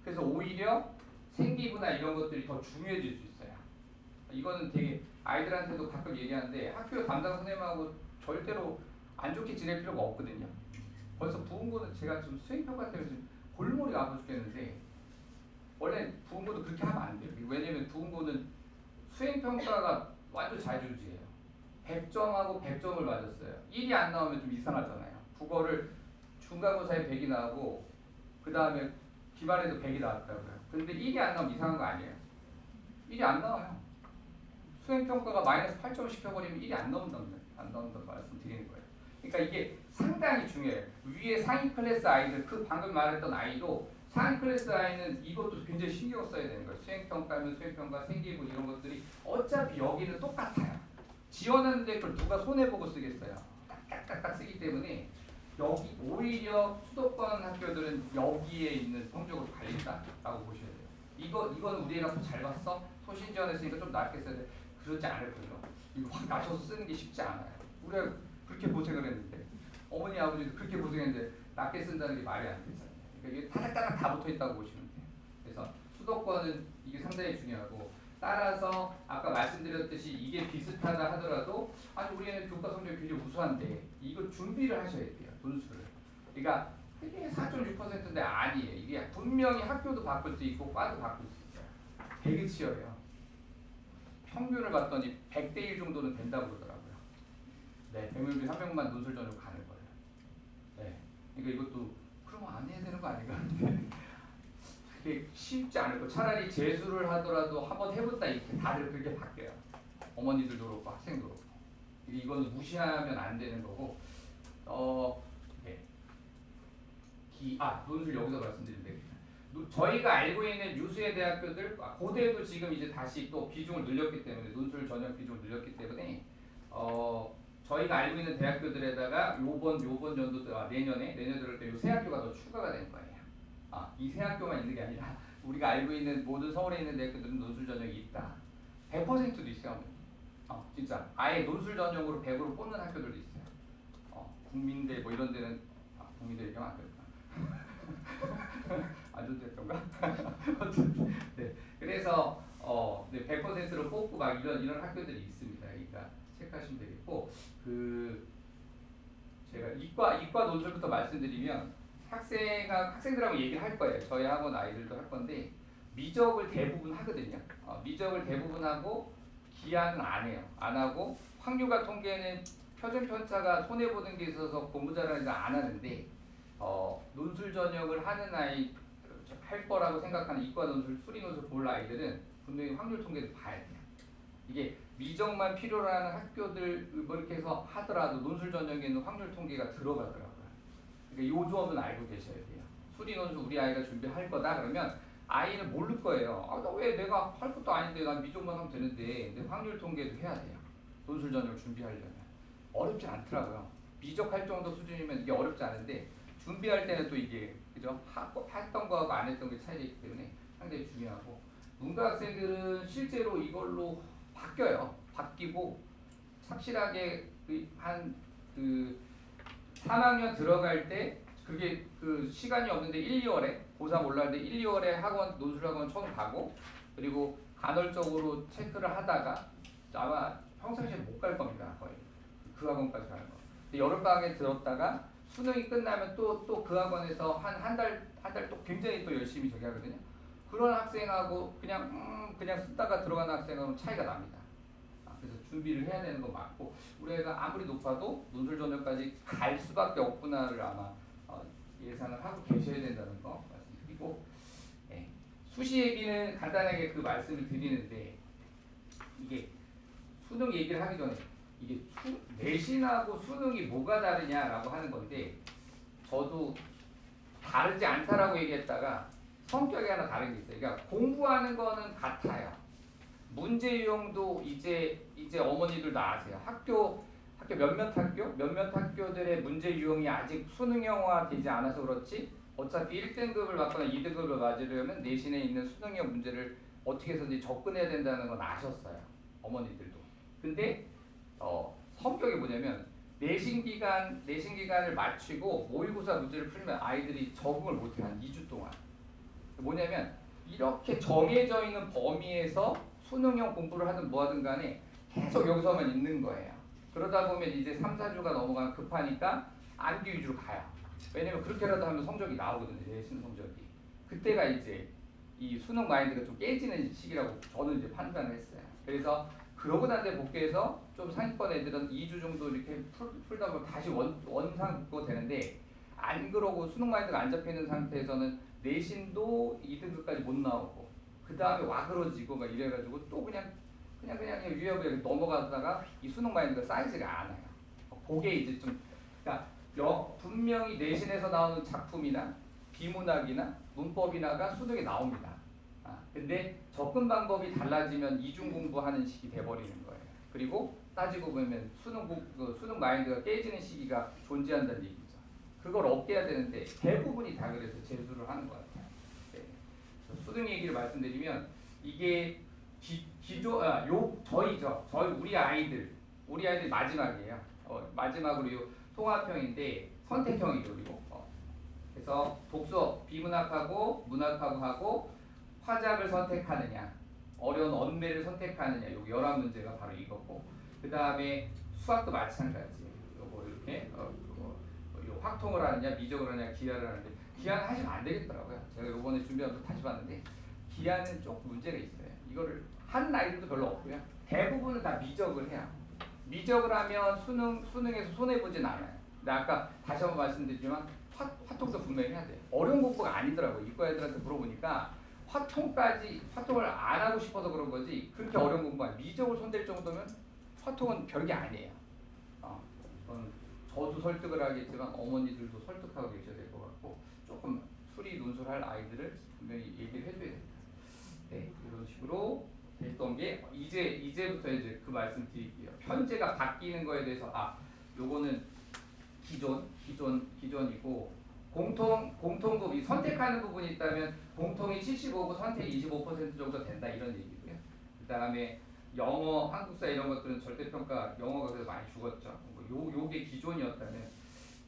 그래서 오히려 생기부나 이런 것들이 더 중요해질 수 있어요. 이거는 되게 아이들한테도 가끔 얘기하는데 학교 담당 선생님하고 절대로 안 좋게 지낼 필요가 없거든요. 벌써 부흥고는 제가 지금 수행평가 때문에 지금 골머리가 아파 죽겠는데 원래 부흥고도 그렇게 하면 안 돼요. 왜냐면 부흥고는 수행평가가 완전 자유주의예요. 100점하고 100점을 맞았어요. 1이 안 나오면 좀 이상하잖아요. 국어를 중간고사에 100이 나오고 그 다음에 기말에도 100이 나왔다고요. 근데 1이 안 나오면 이상한 거 아니에요? 1이 안 나와요. 수행평가가 마이너스 8점을 시켜버리면 1이 안 나온다는 말씀 드리는 거예요. 그러니까 이게 상당히 중요해요. 위에 상위 클래스 아이들, 그 방금 말했던 아이도 상위 클래스 아이는 이것도 굉장히 신경 써야 되는 거예요. 수행평가면 수행평가, 생기부 이런 것들이 어차피 여기는 똑같아요. 지원하는데 그걸 누가 손해보고 쓰겠어요. 딱딱딱 쓰기 때문에 여기 오히려 수도권 학교들은 여기에 있는 성적으로 갈린다라고 보셔야 돼요. 이건 우리 애가 더 잘 봤어? 소신 지원했으니까 좀 낮게 써야 돼. 그렇지 않을 거예요. 이거 확 낮춰서 쓰는 게 쉽지 않아요. 우리가 그렇게 고생을 했는데 어머니 아버지도 그렇게 고생했는데 낮게 쓴다는 게 말이 안 되잖아요. 그러니까 이게 타닥타닥 다 붙어 있다고 보시면 돼요. 그래서 수도권은 이게 상당히 중요하고 따라서 아까 말씀드렸듯이 이게 비슷하다 하더라도 아니 우리 애는 교과 성적이 굉장히 우수한데 이걸 준비를 하셔야 돼요. 논술을. 그러니까 이게 4.6%인데 아니에요. 이게 분명히 학교도 바꿀 수 있고 과도 바꿀 수 있어요. 되게 치열해요. 평균을 봤더니 100대 1 정도는 된다고 그러더라고요. 네, 100명 중에 3명만 논술 전형 가는 거예요. 네, 그러니까 이것도 그러면 안 해야 되는 거 아닌가? 그게 쉽지 않을 거. 차라리 재수를 하더라도 한번 해본다 이렇게 다들 그렇게 바뀌어요. 어머니들도 그렇고 학생도 그렇고. 이거는 무시하면 안 되는 거고. 네. 논술 여기서 말씀드리면 되겠다. 저희가 알고 있는 유수의 대학교들, 고대도 지금 이제 다시 또 비중을 늘렸기 때문에 논술 전형 비중을 늘렸기 때문에 저희가 알고 있는 대학교들에다가 요번 연도 내년에 들을 때 요 세 학교가 더 추가가 된 거예요. 이 세 학교만 있는 게 아니라 우리가 알고 있는 모든 서울에 있는 대학교들은 논술 전형이 있다. 100%도 있어요. 진짜 아예 논술 전형으로 100으로 뽑는 학교들도 있어요. 국민대 뭐 이런 데는 국민대 얘기하면 안 될까? 안 좋댔던가? 어쨌든 네. 그래서 100%로 뽑고 막 이런 학교들이 있습니다. 그러니까 체크하시면 되겠고 제가 이과 논술부터 말씀드리면 학생들하고 얘기를 할 거예요. 저희 학원 아이들도 할 건데 미적을 대부분 하거든요. 미적을 대부분 하고 기하는 안 해요. 안 하고 확률과 통계는 표준 편차가 손해 보는 게 있어서 공부 잘하는 애들 안 하는데 논술 전형을 하는 아이 할 거라고 생각하는 이과 논술, 수리 논술 볼 아이들은 분명히 확률 통계를 봐야 돼요. 이게 미적만 필요로 하는 학교들 뭐 이렇게 해서 하더라도 논술 전형에는 확률 통계가 들어가더라고요. 그러니까 요 점은 알고 계셔야 돼요. 수리 논술 우리 아이가 준비할 거다 그러면 아이는 모를 거예요. 나 왜 내가 할 것도 아닌데 난 미적만 하면 되는데 근데 확률 통계도 해야 돼요. 논술 전형을 준비하려면 어렵지 않더라고요. 미적할 정도 수준이면 이게 어렵지 않은데 준비할 때는 또 이게 그죠? 했던 거하고 안 했던 게 차이가 있기 때문에 상당히 중요하고 문과 학생들은 실제로 이걸로 바뀌고 착실하게 그 3학년 들어갈 때 그게 그 시간이 없는데 1, 2월에 고3 올라갈 때 1, 2월에 학원 논술학원 처음 가고 그리고 간헐적으로 체크를 하다가 아마 평상시에 못 갈 겁니다. 거의 그 학원까지 가는 거. 근데 여름방학에 들었다가 수능이 끝나면 또 그 학원에서 한 달 또 굉장히 또 열심히 저기 하거든요. 그런 학생하고 그냥 쓰다가 들어가는 학생하고는 차이가 납니다. 그래서 준비를 해야 되는 거 맞고 우리 애가 아무리 높아도 논술 전형까지 갈 수밖에 없구나를 아마 예상을 하고 계셔야 된다는 거 말씀드리고 네. 수시 얘기는 간단하게 그 말씀을 드리는데 이게 수능 얘기를 하기 전에 이게 내신하고 수능이 뭐가 다르냐라고 하는 건데 저도 다르지 않다라고 얘기했다가 성격이 하나 다른 게 있어요. 그러니까 공부하는 거는 같아요. 문제 유형도 이제 어머니들도 아세요. 학교 몇몇 학교들의 문제 유형이 아직 수능형화 되지 않아서 그렇지 어차피 1등급을 받거나 2등급을 맞으려면 내신에 있는 수능형 문제를 어떻게 해서든지 접근해야 된다는 건 아셨어요. 어머니들도. 근데 성격이 뭐냐면 내신 기간을 마치고 모의고사 문제를 풀면 아이들이 적응을 못해 한 2주 동안. 뭐냐면 이렇게 정해져 있는 범위에서 수능형 공부를 하든 뭐하든 간에 계속 여기서만 있는 거예요. 그러다 보면 이제 3, 4주가 넘어가면 급하니까 암기 위주로 가요. 왜냐면 그렇게라도 하면 성적이 나오거든요. 내신 성적이. 그때가 이제 이 수능 마인드가 좀 깨지는 시기라고 저는 이제 판단을 했어요. 그래서 그러고 난 뒤에 복귀해서 좀 상위권 애들은 2주 정도 이렇게 풀다 보면 다시 원상 붙고 되는데 안 그러고 수능 마인드가 안 잡혀 있는 상태에서는 내신도 2등급까지 못 나오고 그 다음에 와그러지고 막 이래가지고 또 그냥 유야부야 넘어가다가 이 수능 마인드가 쌓이지가 않아요. 그게 이제 좀 그러니까 분명히 내신에서 나오는 작품이나 비문학이나 문법이나가 수능에 나옵니다. 근데 접근 방법이 달라지면 이중 공부하는 식이 돼버리는 거예요. 그리고 따지고 보면 수능 마인드가 깨지는 시기가 존재한다는 얘기죠. 그걸 없애야 되는데 대부분이 다 그래서 재수를 하는 것 같아요. 네. 수능 얘기를 말씀드리면 이게 우리 아이들 마지막이에요. 마지막으로 요 통합형인데 선택형이죠. 그리고 그래서 독서 비문학하고 문학하고 하고 화작을 선택하느냐 어려운 언매를 선택하느냐 여기 11문제가 바로 이거고 그 다음에 수학도 마찬가지 요거 이렇게 요 확통을 하느냐 미적을 하느냐 기하를 하는데 기하는 하시면 안 되겠더라고요. 제가 요번에 준비하면서 다시 봤는데 기하는 조금 문제가 있어요. 이거를 하는 아이들도 별로 없고요. 대부분은 다 미적을 해요. 미적을 하면 수능에서 손해보진 않아요. 근데 아까 다시 한번 말씀드리지만 화통도 분명히 해야 돼요. 어려운 공부가 아니더라고요. 이과 애들한테 물어보니까 화통을 안 하고 싶어서 그런 거지 그렇게 어려운 공부가 아니에요. 미적을 손댈 정도면 화통은 별게 아니에요. 저도 설득을 하겠지만 어머니들도 설득하고 계셔야 될 것 같고 조금 수리 논술할 아이들을 분명히 얘기를 해줘야 됩니다. 네, 이런 식으로 됐던 게 이제부터 이제 그 말씀 드릴게요. 편제가 바뀌는 거에 대해서 요거는 기존이고 공통급 이 선택하는 부분이 있다면 공통이 75고 선택이 25% 정도 된다 이런 얘기고요. 그 다음에 영어, 한국사 이런 것들은 절대평가 영어가 그래서 많이 죽었죠. 요게 기존이었다면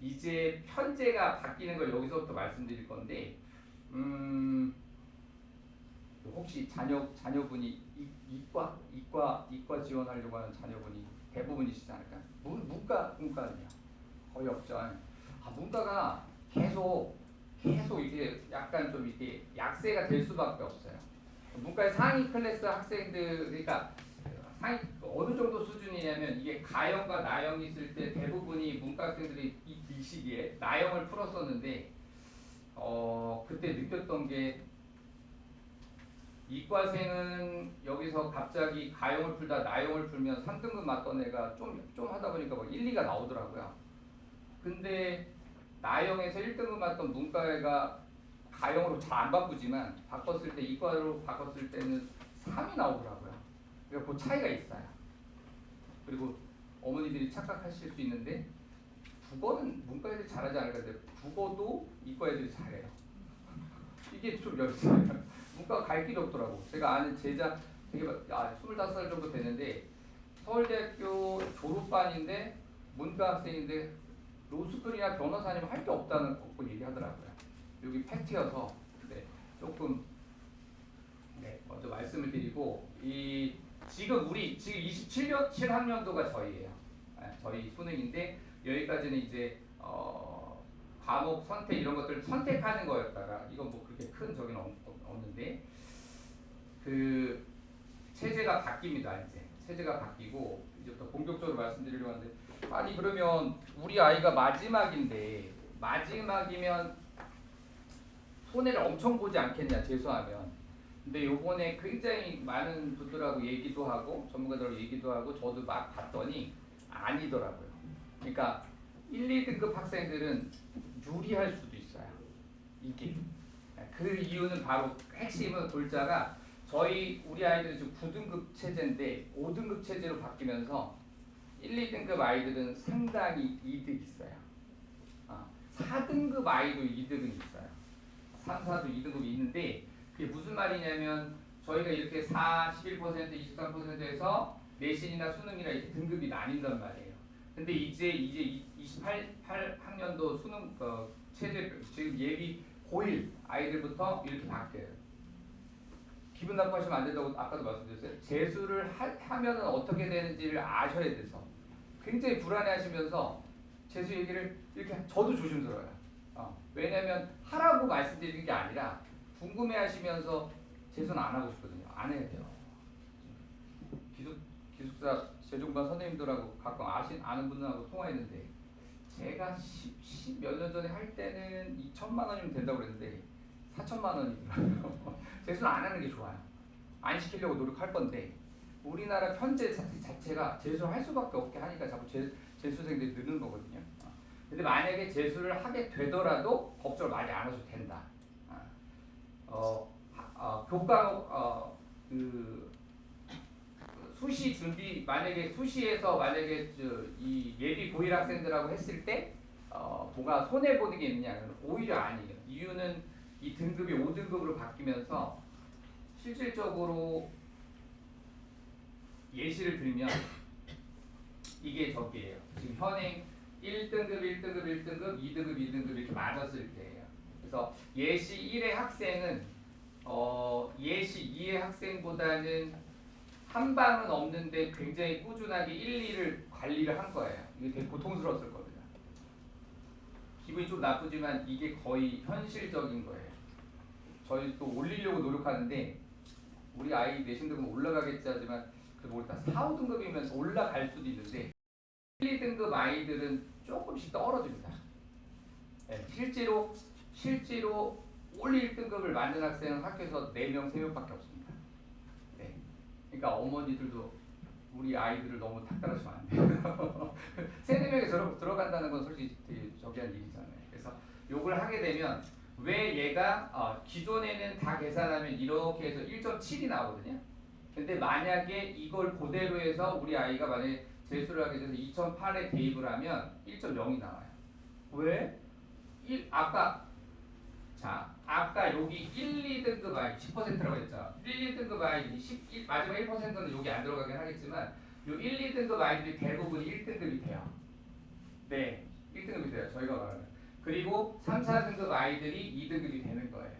이제 편제가 바뀌는 걸 여기서부터 말씀드릴 건데 혹시 자녀분이 이과 지원하려고 하는 자녀분이 대부분이시지 않을까? 문과는요? 거의 없죠. 문과가 계속 이게 약간 좀 이게 약세가 될 수밖에 없어요. 문과의 상위 클래스 학생들 그러니까 어느 정도 수준이냐면 이게 가형과 나형이 있을 때 대부분이 문과 학생들이 이 시기에 나형을 풀었었는데 그때 느꼈던 게 이과생은 여기서 갑자기 가형을 풀다 나형을 풀면 3등급 맞던 애가 좀 하다 보니까 막 1, 2가 나오더라고요. 근데 나형에서 1등급 맞던 문과애가 가형으로 잘 안 바꾸지만 바꿨을 때 이과로 바꿨을 때는 3이 나오더라고요. 그러니까 그 차이가 있어요. 그리고 어머니들이 착각하실 수 있는데 국어는 문과 애들이 잘하지 않을까 근데 국어도 이과 애들이 잘해요. 이게 좀 열심히 문과 갈 길이 없더라고. 제가 아는 제자 되게 25살 정도 되는데 서울대학교 졸업반인데 문과 학생인데 로스쿨이나 변호사 아니면 할 게 없다는 거 얘기하더라고요. 여기 팩트여서 네, 조금 네, 먼저 말씀을 드리고 지금 27년 7학년도가 저희예요. 저희 수능인데 여기까지는 이제 과목 선택 이런 것들 선택하는 거였다가 이건 뭐 그렇게 큰 적은 없는데 그 체제가 바뀝니다. 이제 체제가 바뀌고 이제부터 본격적으로 말씀드리려고 하는데 아니 그러면 우리 아이가 마지막이면 손해를 엄청 보지 않겠냐 재수하면. 근데 요번에 굉장히 많은 분들하고 얘기도 하고 전문가들하고 얘기도 하고 저도 막 봤더니 아니더라고요. 그러니까 1, 2등급 학생들은 유리할 수도 있어요. 이게 그 이유는 바로 핵심은 골자가 우리 아이들은 지금 9등급 체제인데 5등급 체제로 바뀌면서 1, 2등급 아이들은 상당히 이득 있어요. 4등급 아이도 이득은 있어요. 3, 4도 이등급이 있는데 그게 무슨 말이냐면 저희가 이렇게 4, 11%, 23%에서 내신이나 수능이나 이렇게 등급이 나뉜단 말이에요. 근데 이제 28학년도 수능 체제 지금 예비 고1 아이들부터 이렇게 바뀌어요. 기분 나빠하시면 안 된다고 아까도 말씀드렸어요. 재수를 하면은 어떻게 되는지를 아셔야 돼서 굉장히 불안해하시면서 재수 얘기를 이렇게 저도 조심스러워요. 왜냐면 하라고 말씀드리는 게 아니라 궁금해하시면서 재수는 안 하고 싶거든요. 안 해야 돼요. 기숙사 재종반 선생님들하고 가끔 아는 분들하고 통화했는데 제가 10 몇 년 전에 할 때는 2천만 원이면 된다고 그랬는데 4천만 원이더라고요. 재수는 안 하는 게 좋아요. 안 시키려고 노력할 건데 우리나라 편제 자체가 재수를 할 수밖에 없게 하니까 자꾸 재수생들이 느는 거거든요. 근데 만약에 재수를 하게 되더라도 걱정을 많이 안 하셔도 된다. 교과목 수시 준비 만약에 수시에서 이 예비 고1 학생들하고 했을 때 뭐가 손해 보는 게 있느냐면 오히려 아니에요. 이유는 이 등급이 5등급으로 바뀌면서 실질적으로 예시를 들면 이게 저기예요. 지금 현행 1등급, 1등급, 1등급, 2등급, 2등급 이렇게 맞았을 때예요. 그래서 예시 1의 학생은 예시 2의 학생보다는 한 방은 없는데 굉장히 꾸준하게 1, 2를 관리를 한 거예요. 이게 되게 고통스러웠을 겁니다. 기분이 좀 나쁘지만 이게 거의 현실적인 거예요. 저희 또 올리려고 노력하는데 우리 아이 내신 등급은 올라가겠지 하지만 그 모르겠다. 4, 5등급이면 올라갈 수도 있는데 1, 2등급 아이들은 조금씩 떨어집니다. 네, 실제로 올 1등급을 만든 학생은 학교에서 4명, 3명밖에 없습니다. 네. 그러니까 어머니들도 우리 아이들을 너무 닥달하시면 안 돼요. 3, 4명이 들어간다는 건 솔직히 되게 저기한 일이잖아요. 그래서 요걸 하게 되면 왜 얘가 기존에는 다 계산하면 이렇게 해서 1.7이 나오거든요. 근데 만약에 이걸 그대로 해서 우리 아이가 만약에 재수를 하게 돼서 2008에 대입을 하면 1.0이 나와요. 왜? 아까 여기 1, 2등급 아이 10%라고 했죠. 1, 2등급 아이들이 마지막 1%는 여기 안 들어가긴 하겠지만 요 1, 2등급 아이들이 대부분 1등급이 돼요. 네, 1등급이 돼요. 저희가 말하는. 그리고 3, 4등급 아이들이 2등급이 되는 거예요.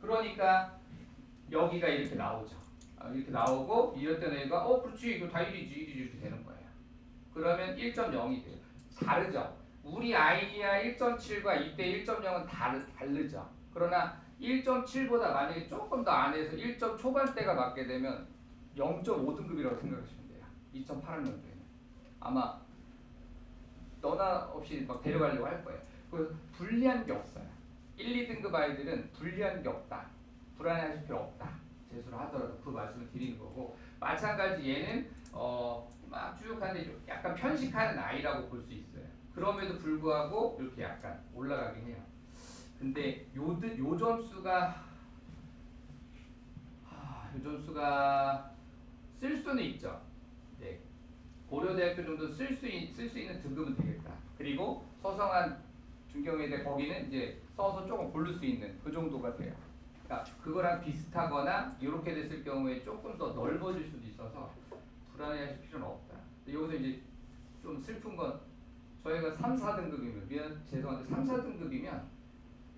그러니까 여기가 이렇게 나오죠. 이렇게 나오고 이럴 때는 얘가 그렇지 이거 다 1이지 이렇게 되는 거예요. 그러면 1.0이 돼요. 다르죠. 우리 아이야 1.7과 이때 1.0은 다르죠. 그러나 1.7보다 만약에 조금 더 안에서 1점 초반대가 맞게 되면 0.5등급이라고 생각하시면 돼요. 2008학년도에는 아마 너나 없이 막 데려가려고 할 거예요. 그래서 불리한 게 없어요. 1, 2등급 아이들은 불리한 게 없다. 불안해하실 필요 없다. 재수를 하더라도 그 말씀을 드리는 거고 마찬가지 얘는 막 쭉 하는데 약간 편식하는 아이라고 볼 수 있어요. 그럼에도 불구하고 이렇게 약간 올라가긴 해요. 근데 요 점수가 쓸 수는 있죠. 네. 고려대학교 정도 쓸 수 있는 등급은 되겠다. 그리고 서성한 중경외대 거기는 이제 써서 조금 고를 수 있는 그 정도가 돼요. 그러니까 그거랑 비슷하거나 이렇게 됐을 경우에 조금 더 넓어질 수도 있어서 불안해하실 필요는 없다. 근데 여기서 이제 좀 슬픈 건 저희가 3, 4등급이면 죄송한데 3, 4등급이면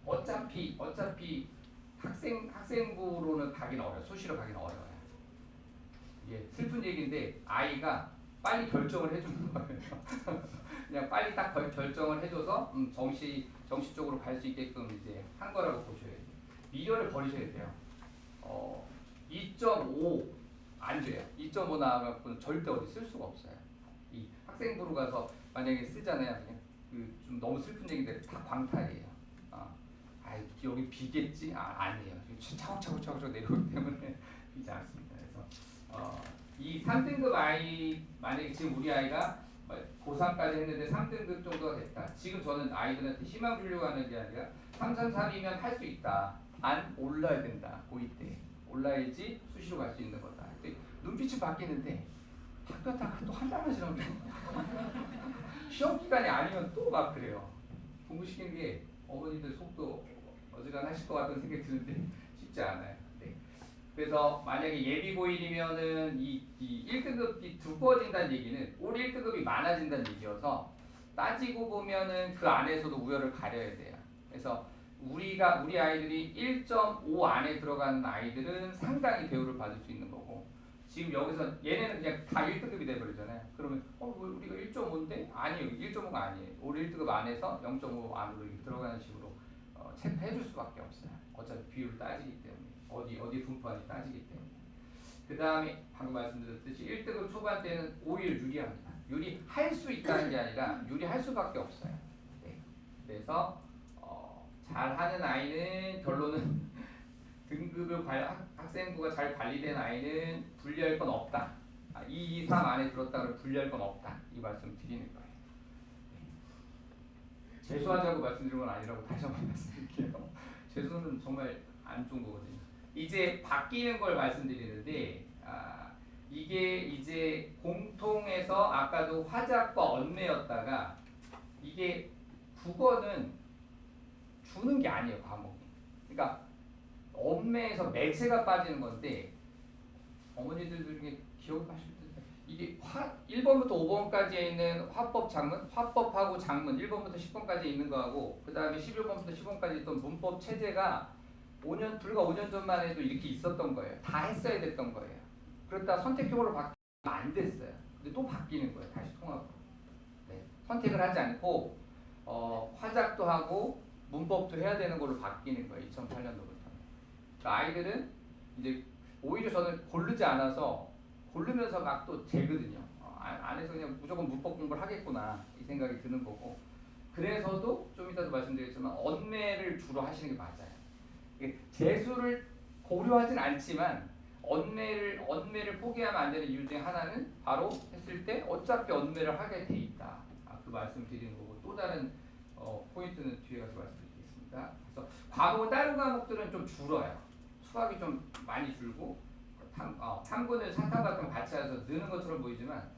어차피 학생부로는 가긴 어려워. 수시로 가긴 어려워요. 이게 슬픈 얘기인데 아이가 빨리 결정을 해주는 거예요. 그냥 빨리 딱 결정을 해줘서 정시 쪽으로 갈 수 있게끔 이제 한 거라고 보셔야 돼요. 미련을 버리셔야 돼요. 2.5 안 돼요. 2.5 나와갖고는 절대 어디 쓸 수가 없어요. 이 학생부로 가서 만약에 쓰잖아요. 그냥 좀 너무 슬픈 얘기인데 다 광탈이에요. 여기 비겠지? 아니에요. 차곡차곡 내려오기 때문에 비지 않습니다. 그래서 이 3등급 아이 만약에 지금 우리 아이가 고3까지 했는데 3등급 정도가 됐다. 지금 저는 아이들한테 희망 주려고 하는 게 아니라 3, 3, 4이면 할 수 있다. 안 올라야 된다. 고2 때 올라야지 수시로 갈 수 있는 거다. 눈빛이 바뀌는데 바뀌었다가 또 한 달만 지나면 시험 기간이 아니면 또 막 그래요. 공부시키는 게 어머니들 속도 어지간하실 것 같은 생각이 드는데 쉽지 않아요. 네. 그래서 만약에 예비 고1이면은 이 1등급이 두꺼워진다는 얘기는 올 1등급이 많아진다는 얘기여서 따지고 보면은 그 안에서도 우열을 가려야 돼요. 그래서 우리 아이들이 1.5 안에 들어가는 아이들은 상당히 대우를 받을 수 있는 거고 지금 여기서 얘네는 그냥 다 1등급이 돼버리잖아요. 그러면 왜 우리가 1.5인데? 아니에요. 1.5가 아니에요. 올 1등급 안에서 0.5 안으로 이렇게 들어가는 식으로 체크해줄 수밖에 없어요. 어차피 비율을 따지기 때문에 어디 분포하는지 따지기 때문에 그 다음에 방금 말씀드렸듯이 1등급 초반 때는 오히려 유리합니다. 유리할 수 있다는 게 아니라 유리할 수밖에 없어요. 네. 그래서 잘하는 아이는 결론은 등급을 학생부가 잘 관리된 아이는 분리할 건 없다. 2, 2, 3 안에 들었다면 분리할 건 없다. 이 말씀 드리는 거예요. 재수하자고 말씀드린 건 아니라고 다시 한번 말씀드릴게요. 재수는 정말 안 좋은 거거든요. 이제 바뀌는 걸 말씀드리는데 이게 이제 공통에서 아까도 화작과 언매였다가 이게 국어는 주는 게 아니에요. 과목이. 그러니까 언매에서 매체가 빠지는 건데 어머니들 중에 기억하실 텐데 이게 1번부터 5번까지에 있는 화법 장문, 화법하고 장문 1번부터 10번까지 있는 거하고 그 다음에 11번부터 10번까지 있던 문법 체제가 불과 5년 전만 해도 이렇게 있었던 거예요. 다 했어야 됐던 거예요. 그렇다 선택형으로 바뀌면 안 됐어요. 근데 또 바뀌는 거예요. 다시 통합으로. 네. 선택을 하지 않고 화작도 하고 문법도 해야 되는 걸로 바뀌는 거예요. 2008년도부터. 그러니까 아이들은 이제 오히려 저는 고르지 않아서 고르면서 막 또 재거든요. 안에서 그냥 무조건 문법 공부를 하겠구나 이 생각이 드는 거고 그래서도 좀 이따도 말씀드리겠지만 언매를 주로 하시는 게 맞아요. 재수를 고려하진 않지만 언매를 포기하면 안 되는 이유 중에 하나는 바로 했을 때 어차피 언매를 하게 돼 있다. 그 말씀 드리는 거고 또 다른 포인트는 뒤에 가서 말씀드리겠습니다. 그래서 다른 과목들은 좀 줄어요. 수학이 좀 많이 줄고 탐구는 사탐 같은 거 같이 해서 느는 것처럼 보이지만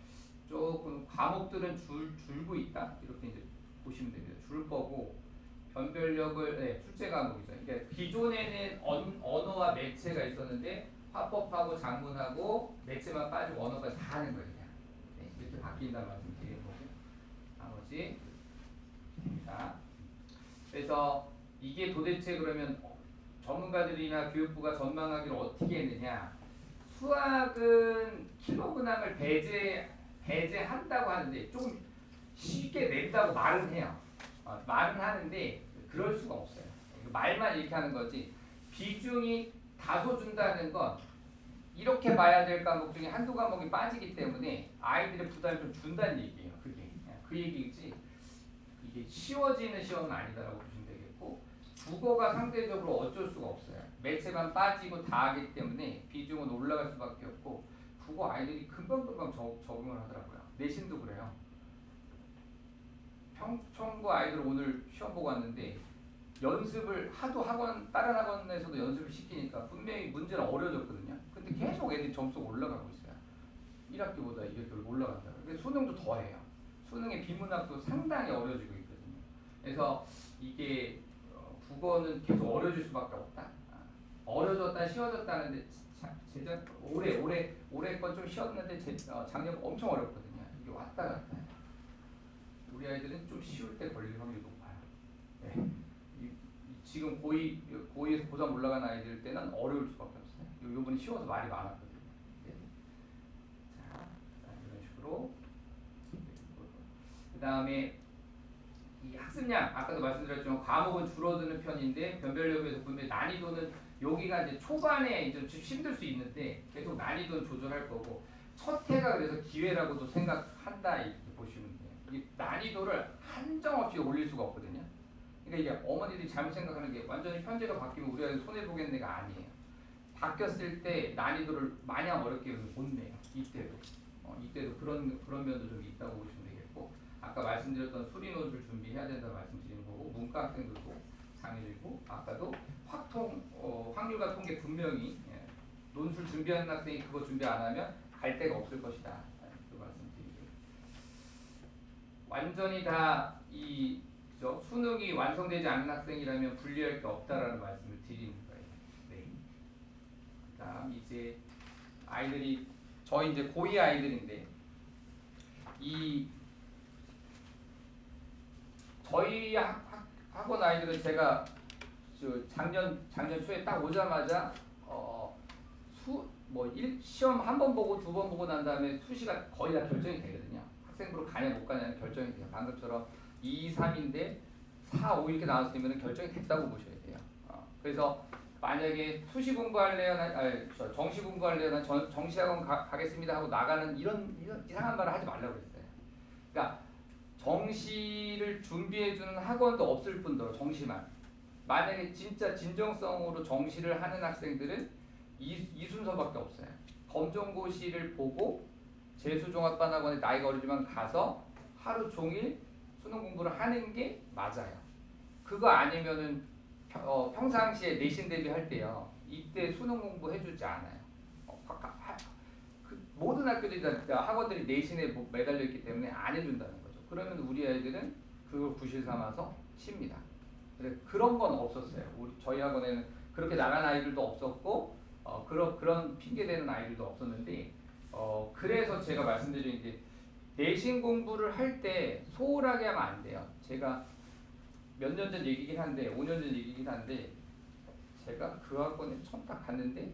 조금 과목들은 줄고 있다. 이렇게 이제 보시면 됩니다. 줄 거고 변별력을 출제 과목이죠. 그러니까 기존에는 언어와 매체가 있었는데 화법하고 장문하고 매체만 빠지고 언어까지 다 하는 거예요. 그냥. 네, 이렇게 바뀐다는 말씀 드리는 거고 나머지 자 그래서 이게 도대체 그러면 전문가들이나 교육부가 전망하기를 어떻게 했느냐 수학은 킬로그램을 배제한다고 하는데 조금 쉽게 낸다고 말은 해요. 말은 하는데 그럴 수가 없어요. 말만 이렇게 하는 거지 비중이 다소 준다는 건 이렇게 봐야 될 과목 중에 한두 과목이 빠지기 때문에 아이들의 부담을 좀 준다는 얘기예요. 그게 그 얘기지 이게 쉬워지는 시험은 아니다라고 보시면 되겠고 국어가 상대적으로 어쩔 수가 없어요. 매체만 빠지고 다 하기 때문에 비중은 올라갈 수밖에 없고 국어 아이들이 금방금방 적응을 하더라고요. 내신도 그래요. 평청고 아이들 오늘 시험 보고 왔는데 연습을 하도 다른 학원에서도 연습을 시키니까 분명히 문제는 어려워졌거든요. 근데 계속 애들이 점수가 올라가고 있어요. 1학기보다 이게 더 올라간다. 근데 수능도 더해요. 수능의 비문학도 상당히 어려지고 있거든요. 그래서 이게 국어는 계속 어려질 수밖에 없다. 어려졌다 쉬워졌다는데 올해 건 좀 쉬웠는데 작년 엄청 어렵거든요. 이게 왔다 갔다 해요. 우리 아이들은 좀 쉬울 때 걸릴 확률이 높아요. 네. 지금 고2에서 고3 올라간 아이들 때는 어려울 수밖에 없어요. 요번에 쉬워서 말이 많았거든요. 네. 자, 이런 식으로. 그 다음에 이 학습량, 아까도 말씀드렸지만 과목은 줄어드는 편인데 변별력에서 보면 난이도는 여기가 이제 초반에 이제 좀 힘들 수 있는데 계속 난이도는 조절할 거고 첫 해가 그래서 기회라고도 생각한다 이렇게 보시면 돼요. 이 난이도를 한정없이 올릴 수가 없거든요. 그러니까 이게 어머니들이 잘못 생각하는 게 완전히 현재가 바뀌면 우리 아이들 손해 보겠네가 아니에요. 바뀌었을 때 난이도를 마냥 어렵게 못 내요. 이때도 그런 면도 좀 있다고 보시면 되겠고 아까 말씀드렸던 수리 노트를 준비해야 된다고 말씀드린 거고 문과 학생들도 장애들고 아까도 확률과 통계 분명히 논술 준비하는 학생이 그거 준비 안 하면 갈 데가 없을 것이다. 그 말씀드리고요. 완전히 다 수능이 완성되지 않은 학생이라면 분리할 게 없다라는 말씀을 드리는 거예요. 네. 그다음 이제 아이들이 저희 이제 고2 아이들인데 저희 학원 아이들은 제가 작년 초에 딱 오자마자 시험 한 번 보고 두 번 보고 난 다음에 수시가 거의 다 결정이 되거든요. 학생부로 가냐 못 가냐는 결정이 돼요. 방금처럼 2, 3인데 4, 5 이렇게 나왔으면 결정이 됐다고 보셔야 돼요. 그래서 만약에 수시 공부할래요, 정시 공부할래요, 난 정시학원 가겠습니다 하고 나가는 이런 이상한 말을 하지 말라고 그랬어요. 그러니까 정시를 준비해주는 학원도 없을 뿐더러 정시만. 만약에 진짜 진정성으로 정시를 하는 학생들은 이 순서밖에 없어요. 검정고시를 보고 재수종합반학원에 나이가 어리지만 가서 하루 종일 수능 공부를 하는 게 맞아요. 그거 아니면은 평상시에 내신 대비할 때요. 이때 수능 공부 해주지 않아요. 모든 학교들이 다 학원들이 내신에 매달려 있기 때문에 안 해준다는 거죠. 그러면 우리 아이들은 그걸 구실 삼아서 쉽니다. 그런 건 없었어요. 저희 학원에는 그렇게 나간 아이들도 없었고 그런 핑계 대는 아이들도 없었는데 그래서 제가 말씀드린 게 내신 공부를 할 때 소홀하게 하면 안 돼요. 제가 몇 년 전 얘기긴 한데 5년 전 얘기긴 한데 제가 그 학원에 처음 딱 갔는데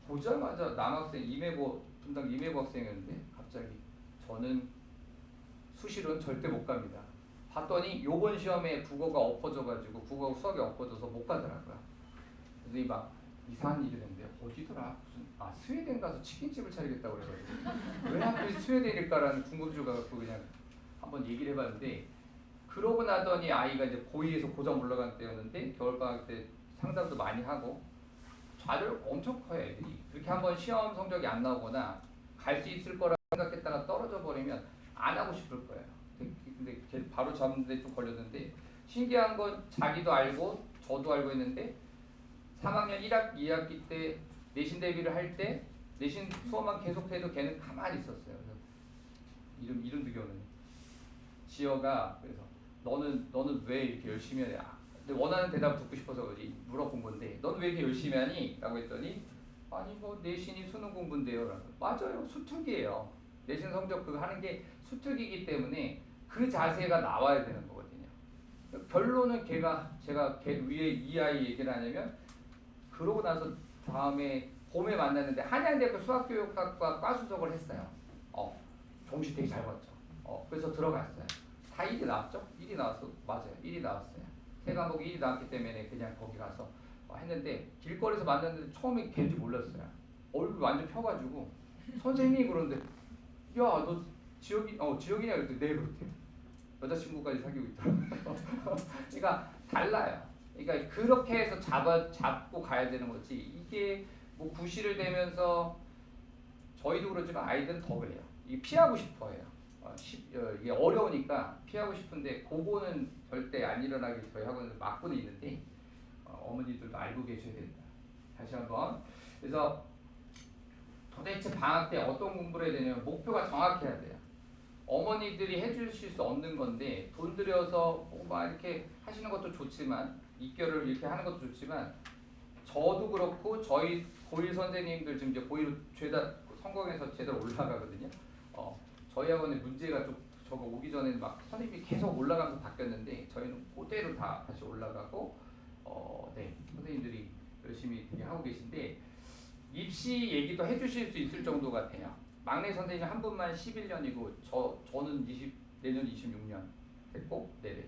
보자마자 남학생 분당 임해고 학생이었는데 갑자기 저는 수시로는 절대 못 갑니다. 봤더니 요번 시험에 국어가 엎어져가지고 국어하고 수학이 엎어져서 못 가더라고요. 그래서 막 이상한 일이 했는데 어디더라? 스웨덴 가서 치킨집을 차리겠다고 그래가지고 왜 하필 스웨덴일까라는 궁금증을 갖고 그냥 한번 얘기를 해봤는데 그러고 나더니 아이가 이제 고2에서 고3 올라간 때였는데 겨울방학 때 상담도 많이 하고 좌절 엄청 커요 애들이. 그렇게 한번 시험 성적이 안 나오거나 갈 수 있을 거라고 생각했다가 떨어져 버리면 안 하고 싶을 거예요. 근데 바로 잡는데 좀 걸렸는데 신기한 건 자기도 알고 저도 알고 있는데 3학년 1학기 2학기 때 내신 대비를 할 때 내신 수업만 계속해도 걔는 가만히 있었어요. 그래서 이름도 기억나네. 지어가 그래서 너는 왜 이렇게 열심히 하냐? 근데 원하는 대답을 듣고 싶어서 물어본 건데 너는 왜 이렇게 열심히 하니? 라고 했더니 아니 뭐 내신이 수능 공부인데요. 라고. 맞아요. 수특이에요. 내신 성적 그거 하는 게 수특이기 때문에 그 자세가 나와야 되는 거거든요. 결론은 제가 걔 위에 이 아이 얘기를 하냐면 그러고 나서 다음에 봄에 만났는데 한양대학교 수학교육학과 과수석을 했어요. 정시 되게 잘 봤죠. 그래서 들어갔어요. 다 1이 나왔죠? 1이 나왔어. 맞아요. 1이 나왔어요. 세 과목이 1이 나왔기 때문에 그냥 거기 가서 했는데 길거리에서 만났는데 처음에 걔인지 몰랐어요. 얼굴 완전 펴가지고 선생님이 그러는데 야 너 지혁이냐 그랬더니 네 그렇대. 여자친구까지 사귀고 있더라고요. 그러니까 달라요. 그러니까 그렇게 해서 잡고 가야 되는 거지. 이게 뭐 구실을 대면서 저희도 그렇지만 아이들은 더 그래요. 이게 피하고 싶어해요. 이게 어려우니까 피하고 싶은데 그거는 절대 안 일어나게 저희 학원에서 막고는 있는데 어머니들도 알고 계셔야 된다. 다시 한번 그래서 도대체 방학 때 어떤 공부를 해야 되냐면 목표가 정확해야 돼요. 어머니들이 해주실 수 없는 건데 돈 들여서 막 이렇게 하시는 것도 좋지만 입결을 이렇게 하는 것도 좋지만 저도 그렇고 저희 고1 선생님들 지금 이제 고1로 죄다 성공해서 제대로 올라가거든요. 저희 학원에 문제가 좀 저거 오기 전에는 막 선생님이 계속 올라가면서 바뀌었는데 저희는 그대로 다 다시 올라가고 네 선생님들이 열심히 되게 하고 계신데 입시 얘기도 해주실 수 있을 정도가 돼요. 막내 선생님 한 분만 11년이고 저는 내년 26년 됐고 네네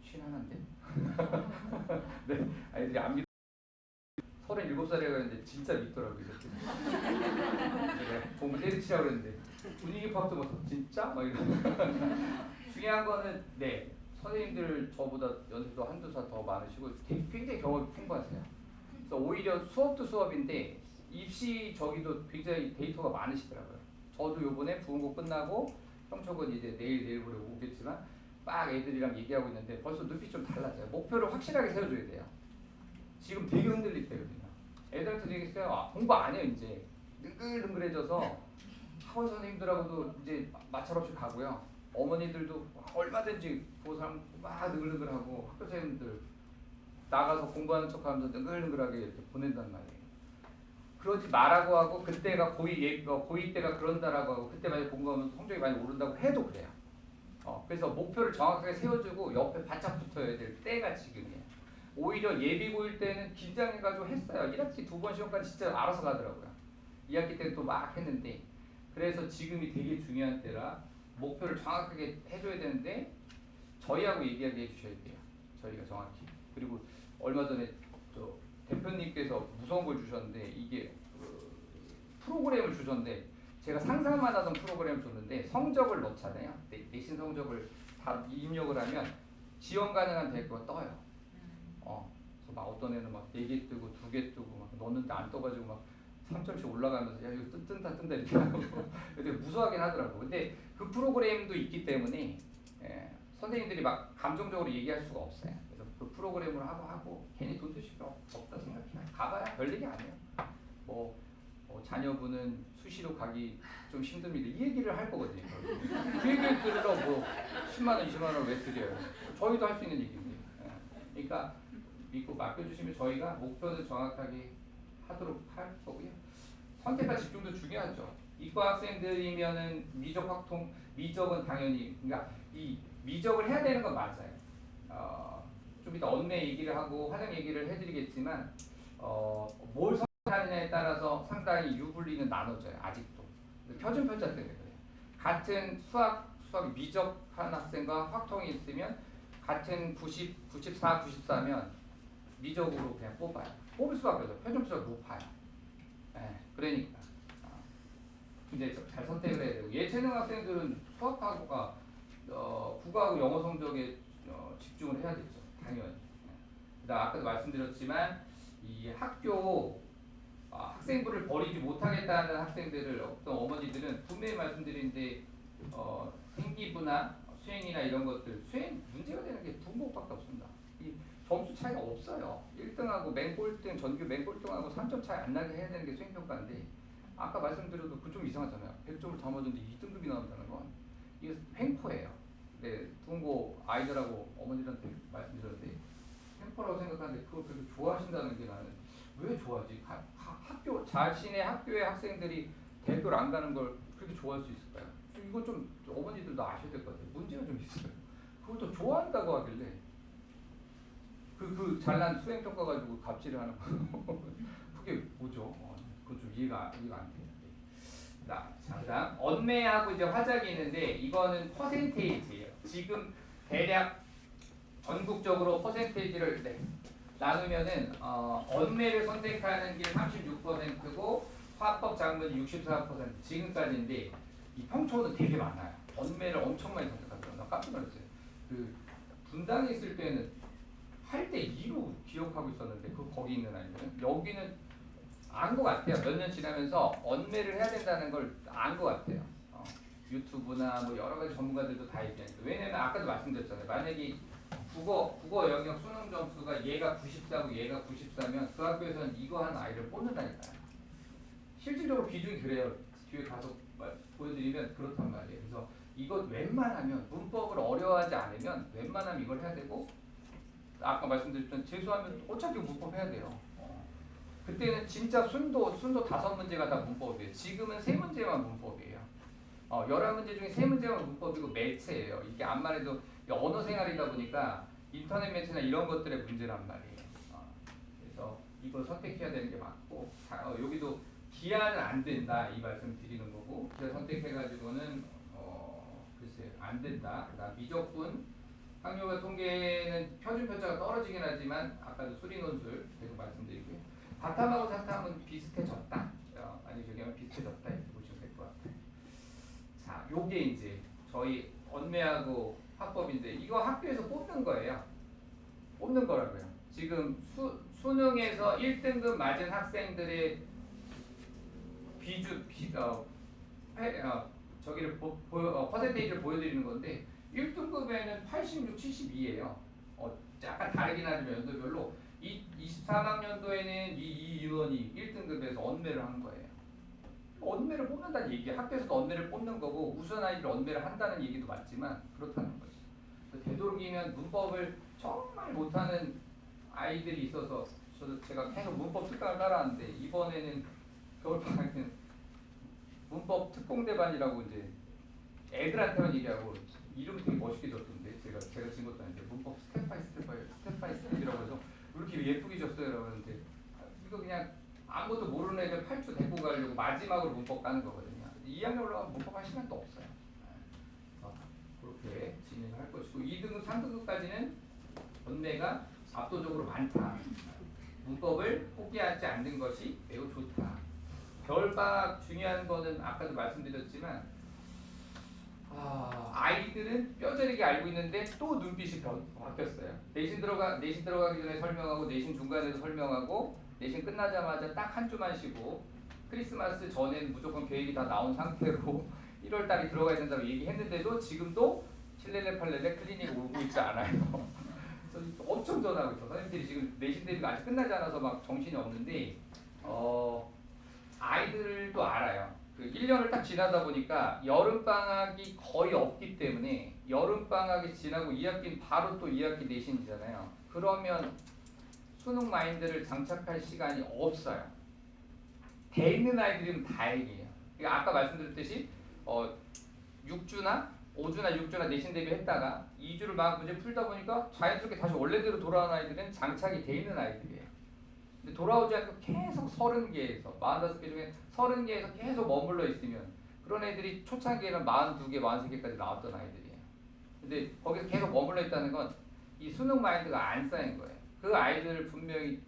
51인데 네 아이들이 안 믿 37살이라고 했는데 진짜 믿더라고요. 네, 공부 때리치라고 그랬는데 분위기 파악도 못하고 진짜? 막 이러고 중요한 거는 네 선생님들 저보다 연세도 한두 살 더 많으시고 굉장히 경험이 풍부하세요. 그래서 오히려 수업도 수업인데 입시 저기도 굉장히 데이터가 많으시더라고요. 저도 요번에 부흥고 끝나고 형척은 이제 내일 모레 오겠지만 막 애들이랑 얘기하고 있는데 벌써 눈빛이 좀 달라져요. 목표를 확실하게 세워줘야 돼요. 지금 되게 흔들릴 때거든요. 애들한테 얘기했어요. 공부 안 해요 이제. 능글능글해져서 학원 선생님들하고도 이제 마찰 없이 가고요. 어머니들도 얼마든지 그 사람 막 능글능글하고 학교 선생님들 나가서 공부하는 척하면서 능글능글하게 이렇게 보낸단 말이에요. 그러지 말라고 하고 그때가 고2 때가 그런다라고 하고 그때 만약 공부하면 성적이 많이 오른다고 해도 그래요. 그래서 목표를 정확하게 세워주고 옆에 바짝 붙어야 될 때가 지금이에요. 오히려 예비 고1 때는 긴장해가지고 했어요. 1학기 2번 시험까지 진짜 알아서 가더라고요. 2학기 때는 또 막 했는데 그래서 지금이 되게 중요한 때라 목표를 정확하게 해줘야 되는데 저희하고 얘기하게 해주셔야 돼요. 저희가 정확히. 그리고 얼마 전에 저 대표님께서 무서운 걸 주셨는데 이게 프로그램을 주셨는데 제가 상상만 하던 프로그램을 줬는데 성적을 넣잖아요. 내신 성적을 다 입력을 하면 지원 가능한 대학교가 떠요. 그래서 막 어떤 애는 막 4개 뜨고 2개 뜨고 막 넣었는데 안 떠가지고 막 3점씩 올라가면서 야 이거 뜬다 이렇게 하고 되게 무서워하긴 하더라고. 근데 그 프로그램도 있기 때문에 선생님들이 막 감정적으로 얘기할 수가 없어요. 그래서 그 프로그램을 하고 괜히 돈 드실 필요 없다 생각해요. 가봐야 별일이 아니에요. 자녀분은 수시로 가기 좀 힘듭니다. 이 얘기를 할 거거든요. 그 얘기를 들으러 뭐 10만 원, 20만 원을 왜 드려요? 저희도 할 수 있는 얘기인데. 그러니까 믿고 맡겨주시면 저희가 목표는 정확하게 하도록 할 거고요. 선택과 집중도 중요하죠. 이과 학생들이면은 미적은 당연히 그러니까 이 미적을 해야 되는 건 맞아요. 좀 이따 언매 얘기를 하고 화장 얘기를 해드리겠지만 뭘 선택하느냐에 따라서 상당히 유불리는 나눠져요. 아직도 표준 편차 때문에 그래요. 같은 수학 미적한 학생과 확통이 있으면 같은 90, 94, 94면 미적으로 그냥 뽑아요. 뽑을 수밖에 없어요. 표준 편차가 높아요. 그러니까 굉장히 잘 선택을 해야 되고 예체능 학생들은 수학하고가 국어하고 영어 성적에 집중을 해야 되죠. 당연히. 그다음 아까도 말씀드렸지만 이 학교 학생부를 버리지 못하겠다는 학생들을 어떤 어머니들은 분명히 말씀드리는데 생기부나 수행이나 이런 것들 수행 문제가 되는 게 부목밖에 없습니다. 이 점수 차이가 없어요. 1등하고 맹꼴등 전교 맹꼴등하고 3점 차이 안 나게 해야 되는 게 수행평가인데 아까 말씀드려도 그 좀 이상하잖아요. 100점을 다 맞았는데 2등급이 나온다는 건 이게 횡포예요. 네, 부모 아이들하고 어머니들한테 말씀드렸는데 횡포라고 생각하는데 그걸 그렇게 좋아하신다는 게 나는 왜 좋아하지? 학교 자신의 학교의 학생들이 대학교를 안 가는 걸 그렇게 좋아할 수 있을까요? 이거 좀 어머니들도 아셔야 될 것 같아요. 문제가 좀 있어요. 그걸 또 좋아한다고 하길래 그 잘난 수행 평가 가지고 갑질을 하는 거 그게 뭐죠? 그건 좀 이해가 안 돼요. 자, 그다음 언매하고 이제 화작이 있는데 이거는 퍼센테이지예요. 지금 대략 전국적으로 퍼센테이지를 나누면은 언매를 선택하는 게 36%고 화법 작문이 64% 지금까지인데 이 평초는 되게 많아요. 언매를 엄청 많이 선택하더라고요. 나 깜짝 놀랐어요. 그 분당에 있을 때는 8대 2로 기억하고 있었는데 거기 있는 아이들은 여기는 안 것 같아요. 몇 년 지나면서 언매를 해야 된다는 걸 안 것 같아요. 유튜브나 뭐 여러 가지 전문가들도 다 얘기하니까. 왜냐면 아까도 말씀드렸잖아요. 만약에 국어 영역 수능 점수가 얘가 94고 얘가 94면 그 학교에서는 이거 하는 아이를 뽑는다니까요. 실질적으로 비중이 그래요. 뒤에 가서 보여드리면 그렇단 말이에요. 그래서 이것 웬만하면 문법을 어려워하지 않으면 웬만하면 이걸 해야 되고 아까 말씀드렸던 재수하면 어차피 문법 해야 돼요. 그때는 진짜 순도 5문제가 다 문법이에요. 지금은 3문제만 문법이에요. 11문제 중에 3문제만 문법이고 매체예요. 이게 암만 해도 언어 생활이다 보니까 인터넷 매체나 이런 것들의 문제란 말이에요. 그래서 이걸 선택해야 되는 게 맞고 여기도 기하는 안 된다 이 말씀 드리는 거고 기하 선택해가지고는 글쎄 안 된다. 그다음 미적분 학력과 통계는 표준 편차가 떨어지긴 하지만 아까도 수리 논술 계속 말씀드리고요. 바탐하고 사탐은 비슷해졌다. 아니 저기 하면 비슷해졌다 이렇게 보시면 될 것 같아요. 자, 요게 이제 저희 언매하고 학법인데 이거 학교에서 뽑는 거예요. 뽑는 거라고요. 지금 수능에서 1등급 맞은 학생들의 저기를 퍼센테이지를 보여드리는 건데 1등급에는 86, 72예요. 약간 다르긴 하지만 연도별로 23학년도에는 이 인원이 1등급에서 언매를 한 거예요. 언매를 뽑는다는 얘기예요. 학교에서도 언매를 뽑는 거고 우수한 아이들 언매를 한다는 얘기도 맞지만 그렇다는 거죠. 되도록이면 문법을 정말 못하는 아이들이 있어서 제가 계속 문법 특강을 따라하는데 이번에는 겨울방학에는 문법 특공대반이라고 이제 애들한테만 얘기하고 이름이 되게 멋있게 줬던데 제가 진 것도 아닌데 문법 스텝 바이 스텝이라고 해서 왜 이렇게 예쁘게 줬어요? 그러는데 이거 그냥 아무것도 모르는 애들 8주 데리고 가려고 마지막으로 문법 까는 거거든요. 2학년 올라가면 문법 할 시간도 없어요. 그렇게 진행을 할 것이고 2등급, 3등급까지는 언매가 압도적으로 많다. 문법을 포기하지 않는 것이 매우 좋다. 겨울방학 중요한 거는 아까도 말씀드렸지만 아이들은 뼈저리게 알고 있는데 또 눈빛이 바뀌었어요. 내신 들어가기 전에 설명하고 내신 중간에도 설명하고 내신 끝나자마자 딱 한 주만 쉬고 크리스마스 전에는 무조건 계획이 다 나온 상태로 1월달이 들어가야 된다고 얘기했는데도 지금도 칠렐레 팔렐레 클리닉 오고 있지 않아요. 그래서 엄청 전화하고 있어. 선생님들이 지금 내신 대비가 아직 끝나지 않아서 막 정신이 없는데 아이들도 알아요. 그 1년을 딱 지나다 보니까 여름방학이 거의 없기 때문에 여름방학이 지나고 2학기는 바로 또 2학기 내신이잖아요. 그러면 수능 마인드를 장착할 시간이 없어요. 돼 있는 아이들이면 다행이에요. 그러니까 아까 말씀드렸듯이 6주나 5주나 6주나 내신 대비했다가 2주를 막 문제 풀다 보니까 자연스럽게 다시 원래대로 돌아온 아이들은 장착이 돼 있는 아이들이에요. 근데 돌아오지 않고 계속 30개에서 45개 중에 30개에서 계속 머물러 있으면 그런 애들이 초창기에는 42개, 43개까지 나왔던 아이들이에요. 근데 거기서 계속 머물러 있다는 건 이 수능 마인드가 안 쌓인 거예요. 그 아이들 분명히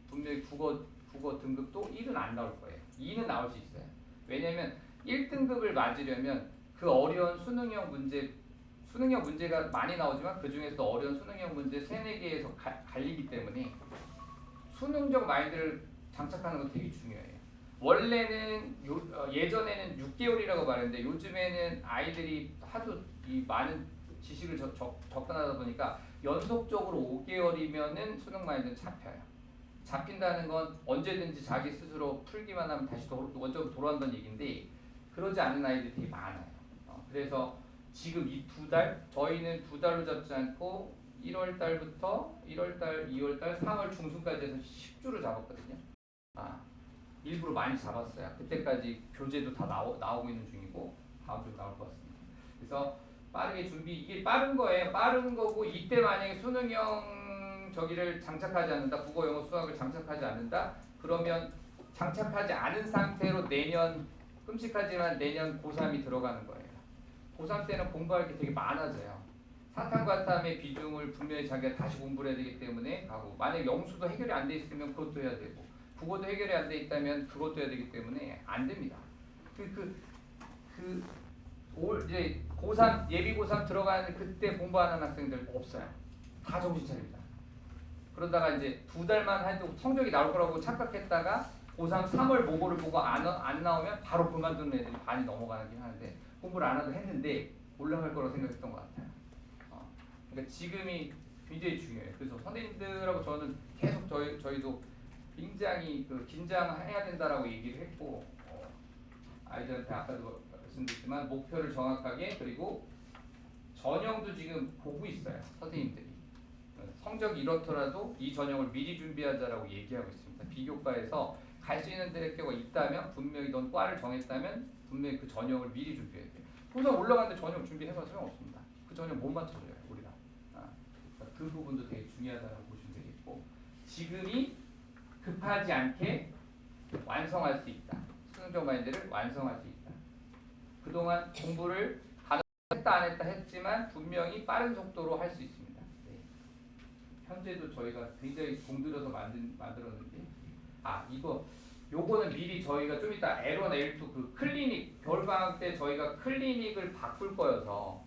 국어 등급도 1은 안 나올 거예요. 2는 나올 수 있어요. 왜냐면 1등급을 맞으려면 그 어려운 수능형 문제가 많이 나오지만 그 중에서도 어려운 수능형 문제 3-4개에서 갈리기 때문에 수능적 마인드를 장착하는 건 되게 중요해요. 원래는 예전에는 6개월이라고 말했는데 요즘에는 아이들이 하도 이 많은 지식을 접근하다 보니까 연속적으로 5개월이면은 수능 마인드는 잡혀요. 잡힌다는 건 언제든지 자기 스스로 풀기만 하면 다시 원점으로 돌아온다는 얘기인데 그러지 않은 아이들이 되게 많아요. 그래서 지금 이 2달 저희는 2달로 잡지 않고 1월달부터 1월달, 2월달, 3월 중순까지 해서 10주를 잡았거든요. 일부러 많이 잡았어요. 그때까지 교재도 다 나오고 있는 중이고 다음 주에 나올 것 같습니다. 그래서 빠르게 이게 빠른 거예요. 빠른 거고 이때 만약에 수능형 저기를 장착하지 않는다. 국어, 영어, 수학을 장착하지 않는다. 그러면 장착하지 않은 상태로 내년 끔찍하지만 내년 고3이 들어가는 거예요. 고3 때는 공부할 게 되게 많아져요. 사탐과탐의 비중을 분명히 자기가 다시 공부를 해야 되기 때문에 하고 만약 영수도 해결이 안 돼 있으면 그것도 해야 되고 국어도 해결이 안 돼 있다면 그것도 해야 되기 때문에 안 됩니다. 이제 고3 예비 고3 들어가는 그때 공부하는 학생들 없어요. 다 정신 차립니다. 그러다가 이제 2달만 해도 성적이 나올 거라고 착각했다가 고3 3월 모고를 보고 안 나오면 바로 그만두는 애들이 반이 넘어가긴 하는데 공부를 안 하도 했는데 올라갈 거라고 생각했던 것 같아요. 그러니까 지금이 굉장히 중요해요. 그래서 선생님들하고 저는 계속 저희도 굉장히 긴장해야 된다라고 얘기를 했고 아이들한테 아까도 말씀드렸지만 목표를 정확하게 그리고 전형도 지금 보고 있어요. 선생님들이. 성적이 이렇더라도 이 전형을 미리 준비하자라고 얘기하고 있습니다. 비교과에서 갈 수 있는 대학교가 있다면 분명히 넌 과를 정했다면 분명히 그 전형을 미리 준비해야 돼요. 우선 올라가는데 전형 준비해봐 소용없습니다. 그 전형 못 맞춰줘요 우리가. 그러니까 그 부분도 되게 중요하다고 보시면 되겠고 지금이 급하지 않게 완성할 수 있다. 수능적 마인드를 완성할 수 있다. 그동안 공부를 했다 안 했다 했지만 분명히 빠른 속도로 할 수 있습니다. 네. 현재도 저희가 굉장히 공들여서 만들었는데 요거는 미리 저희가 좀 이따 L1, L2 그 클리닉 겨울방학 때 저희가 클리닉을 바꿀 거여서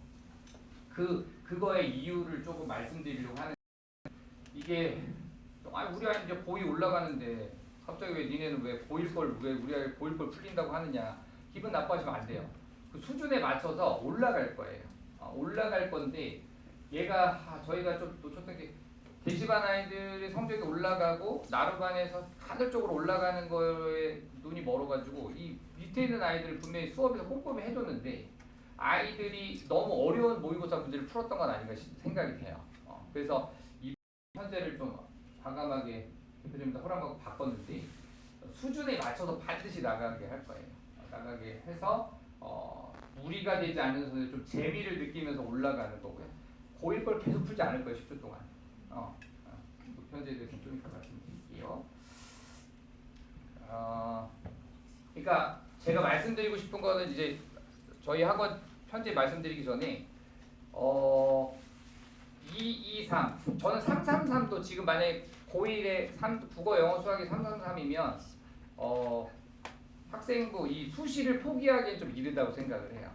그거의 이유를 조금 말씀드리려고 하는 이게 우리 아이 이제 고2 올라가는데 갑자기 왜 니네는 왜 고1 걸 왜 우리 아이 고1 걸 풀린다고 하느냐 기분 나빠지면 안 돼요. 그 수준에 맞춰서 올라갈 거예요. 올라갈 건데 얘가 저희가 좀 놓쳤던 게 대시반 아이들의 성적이 올라가고 나루반에서 간헐적으로 올라가는 거에 눈이 멀어가지고 이 밑에 있는 아이들을 분명히 수업에서 꼼꼼히 해줬는데 아이들이 너무 어려운 모의고사 문제를 풀었던 건 아닌가 생각이 돼요. 그래서 이 현재를 좀 과감하게 대표님한테 허락하고 바꿨는데 수준에 맞춰서 반드시 나가게 할 거예요. 나가게 해서 무리가 되지 않는 선에서 좀 재미를 느끼면서 올라가는 거고요. 고1 걸 계속 풀지 않을 거예요. 10주 동안. 현재에 대해서 좀 이따 말씀드릴게요. 그러니까 제가 말씀드리고 싶은 거는 이제 저희 학원 현재 말씀드리기 전에 2, 2, 3 저는 3, 3, 3도 지금 만약에 고1에 국어, 영어, 수학이 3, 3, 3이면 학생부 이 수시를 포기하기엔 좀 이르다고 생각을 해요.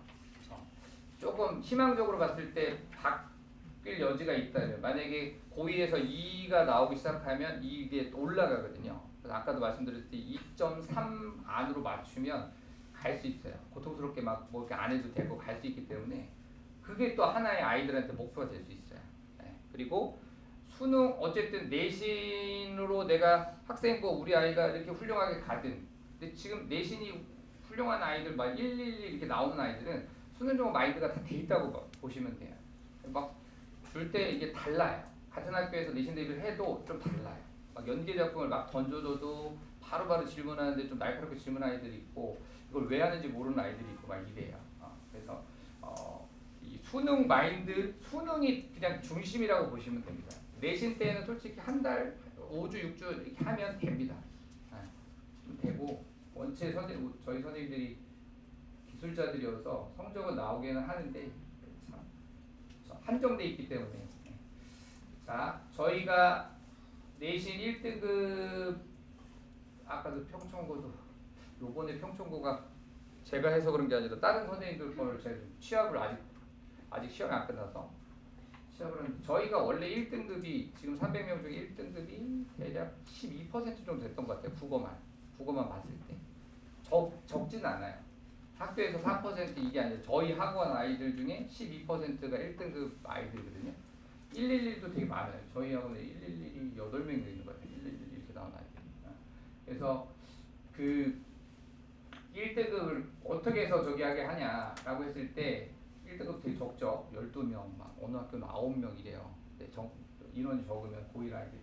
조금 희망적으로 봤을 때 바뀔 여지가 있다면 만약에 고2에서 2가 나오기 시작하면 이게 올라가거든요. 그래서 아까도 말씀드렸듯이 2.3 안으로 맞추면 갈 수 있어요. 고통스럽게 막 뭐 이렇게 안 해도 되고 갈 수 있기 때문에 그게 또 하나의 아이들한테 목표가 될 수 있어요. 네. 그리고 수능 어쨌든 내신으로 내가 학생부 우리 아이가 이렇게 훌륭하게 가든 근데 지금 내신이 훌륭한 아이들 막 111 이렇게 나오는 아이들은 수능적 마인드가 다 돼 있다고 보시면 돼요. 막 줄 때 이게 달라요. 같은 학교에서 내신 대비를 해도 좀 달라요. 막 연계 작품을 막 던져줘도 바로바로 질문하는데 좀 날카롭게 질문하는 아이들이 있고 이걸 왜 하는지 모르는 아이들이 있고 막 이래요. 그래서 이 수능 마인드, 수능이 그냥 중심이라고 보시면 됩니다. 내신 때는 솔직히 한 달, 5주, 6주 이렇게 하면 됩니다. 되고 원체 저희 선생님들이 기술자들이어서 성적은 나오기는 하는데 참 한정돼 있기 때문에 자 저희가 내신 1등급 아까도 평청고도 요번에 평청고가 제가 해서 그런 게 아니라 다른 선생님들 거를 제가 취합을 아직 시험이 안 끝나서 취합을 했는데 저희가 원래 1등급이 지금 300명 중에 1등급이 대략 12% 정도 됐던 것 같아요. 국어만 봤을 때 적진 않아요. 학교에서 4% 이게 아니라 저희 학원 아이들 중에 12%가 1등급 아이들이거든요. 111도 되게 많아요. 저희 학원에 111이 8명 있는 거예요. 111 이렇게 나온 아이들. 그래서 그 1등급을 어떻게 해서 저기 하게 하냐라고 했을 때 1등급 되게 적죠. 12명, 막 어느 학교는 9명 이래요. 인원이 적으면 고1 아이들이.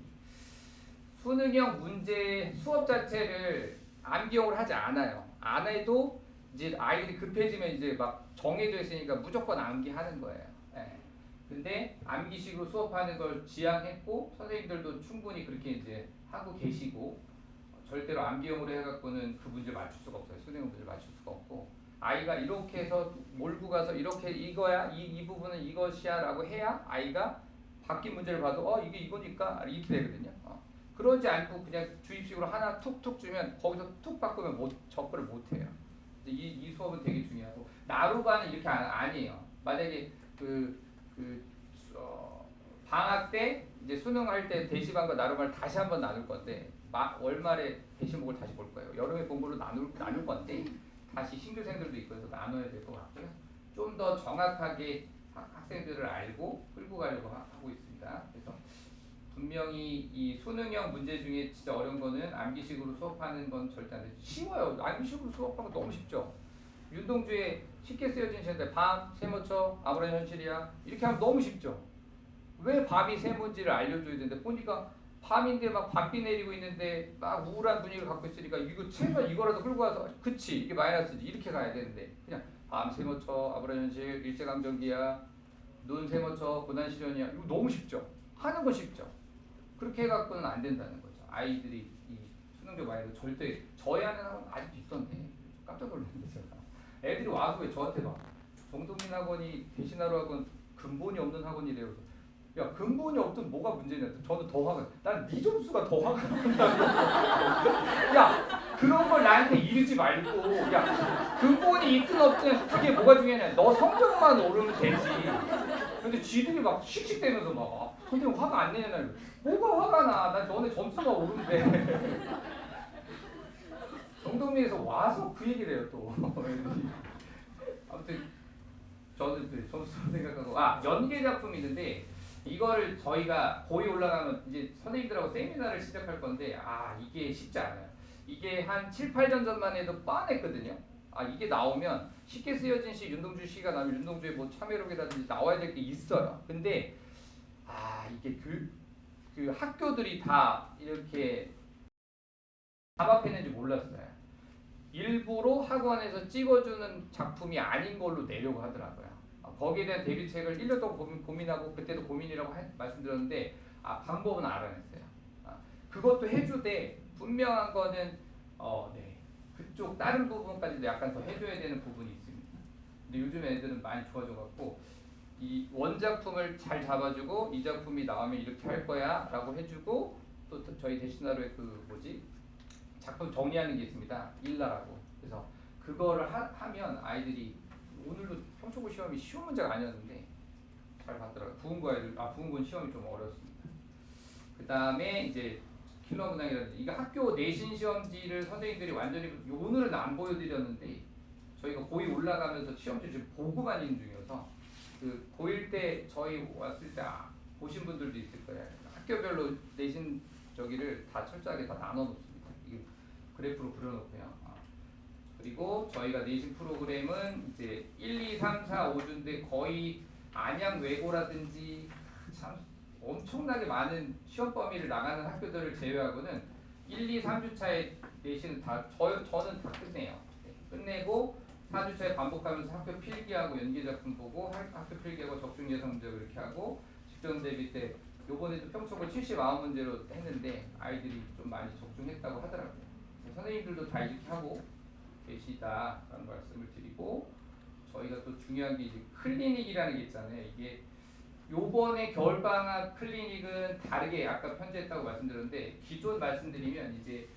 수능형 문제 수업 자체를 암기용을 하지 않아요. 안 해도 이제 아이들이 급해지면 이제 막 정해져 있으니까 무조건 암기하는 거예요. 예. 근데 암기식으로 수업하는 걸 지향했고 선생님들도 충분히 그렇게 이제 하고 계시고 절대로 암기용으로 해갖고는 그 문제를 맞출 수가 없어요. 수능 문제를 맞출 수가 없고 아이가 이렇게 해서 몰고 가서 이렇게 이거야 이 부분은 이것이야 라고 해야 아이가 바뀐 문제를 봐도 이게 이거니까 이렇게 되거든요. 그러지 않고 그냥 주입식으로 하나 툭툭 주면 거기서 툭 바꾸면 접근을 못해요. 이 수업은 되게 중요하고 나루반은 이렇게 아니에요. 만약에 방학 때 이제 수능할 때 대시반과 나루반을 다시 한번 나눌 건데 월말에 대시목을 다시 볼 거예요. 여름에 공부를 나눌 건데 다시 신규생들도 있고 해서 나눠야 될 것 같고요. 좀 더 정확하게 학생들을 알고 끌고 가려고 하고 있습니다. 그래서 분명히 이 수능형 문제 중에 진짜 어려운 거는 암기식으로 수업하는 건 절대 안 되죠. 쉬워요. 암기식으로 수업하는 거 너무 쉽죠. 윤동주에 쉽게 쓰여진 시인데 밤, 세모쳐, 아무런 현실이야 이렇게 하면 너무 쉽죠. 왜 밤이 세모인지를 알려줘야 되는데 보니까 밤인데 막 밤비 내리고 있는데 막 우울한 분위기를 갖고 있으니까 이거 최소한 이거라도 끌고 와서 그치 이게 마이너스지 이렇게 가야 되는데 그냥 밤 세모쳐, 아무런 현실, 일제강점기야, 눈 세모쳐, 고난시련이야 이거 너무 쉽죠. 하는 건 쉽죠. 그렇게 해갖고는 안 된다는 거죠. 아이들이 이 수능적 마이너스 절대 저희 하는 학원 아직도 있던데 깜짝 놀랐는데 제가 애들이 와서 왜 저한테 막 정동민 학원이 대신하러 학원 근본이 없는 학원이래요. 야 근본이 없든 뭐가 문제냐. 저는 더 화가 난 네 점수가 더 화가 난다고. 야 그런 걸 나한테 이르지 말고 야 근본이 있든 없든 그게 뭐가 중요하냐. 너 성적만 오르면 되지. 근데 쥐들이 막 씩씩대면서 막 선생님 화가 안 내냐. 뭐가 화가 나. 난 너네 점수가 오른대. 정동민에서 와서 그 얘기를 해요 또. 아무튼 저는 그 점수 생각하고 연계 작품이 있는데 이거를 저희가 고2 올라가면 이제 선생님들하고 세미나를 시작할 건데 이게 쉽지 않아요. 이게 한 7, 8년 전만 해도 뻔했거든요. 이게 나오면 쉽게 쓰여진 시 윤동주 시가 나오면 윤동주의 뭐 참여록이라든지 나와야 될 게 있어요. 근데 이게 그 학교들이 다 이렇게 담합했는지 몰랐어요. 일부러 학원에서 찍어주는 작품이 아닌 걸로 내려고 하더라고요. 거기에 대한 대비책을 1년 동안 고민하고 그때도 고민이라고 말씀드렸는데 방법은 알아냈어요. 그것도 해주되 분명한 거는 그쪽 다른 부분까지도 약간 더 해줘야 되는 부분이 있습니다. 근데 요즘 애들은 많이 좋아져갖고 이 원작품을 잘 잡아주고 이 작품이 나오면 이렇게 할 거야 라고 해주고 또 저희 대신하루에 작품 정리하는 게 있습니다. 일라라고. 그래서 그거를 하면 아이들이 오늘도 평초고 시험이 쉬운 문제가 아니었는데 잘 봤더라고요. 부은고는 시험이 좀 어렵습니다. 그 다음에 이제 킬러 문항이라든지 이거 학교 내신 시험지를 선생님들이 완전히 오늘은 안 보여드렸는데 저희가 고2 올라가면서 시험지 지금 보고만 있는 중이어서 그 고1 때 저희 왔을 때 보신 분들도 있을 거예요. 학교별로 내신 저기를 다 철저하게 다 나눠 놓습니다. 이게 그래프로 그려놓고요. 그리고 저희가 내신 프로그램은 이제 1, 2, 3, 4, 5주인데 거의 안양 외고라든지 참 엄청나게 많은 시험 범위를 나가는 학교들을 제외하고는 1, 2, 3주차에 내신은 저는 다 끝내요. 끝내고 4주차에 반복하면서 학교 필기하고 연계작품 보고 학교 필기하고 적중 예상 문제 이렇게 하고 직전 대비 때 요번에도 평초고 79문제로 했는데 아이들이 좀 많이 적중했다고 하더라고요. 선생님들도 다 이렇게 하고 계시다라는 말씀을 드리고 저희가 또 중요한 게 이제 클리닉이라는 게 있잖아요. 이게 요번에 겨울방학 클리닉은 다르게 아까 편제했다고 말씀드렸는데 기존 말씀드리면 이제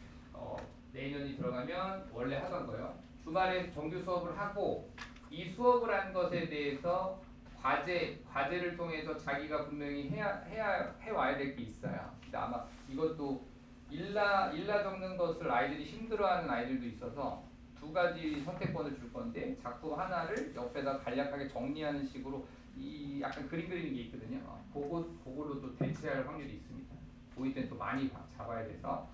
내년이 들어가면 원래 하던 거요. 주말에 정규 수업을 하고 이 수업을 한 것에 대해서 과제를 통해서 자기가 분명히 해와야 될 게 있어요. 근데 아마 이것도 일라 적는 것을 아이들이 힘들어하는 아이들도 있어서 두 가지 선택권을 줄 건데 작품 하나를 옆에다 간략하게 정리하는 식으로 이 약간 그림 그리는 게 있거든요. 그걸로 또 대체할 확률이 있습니다. 고2 때는 또 많이 잡아야 돼서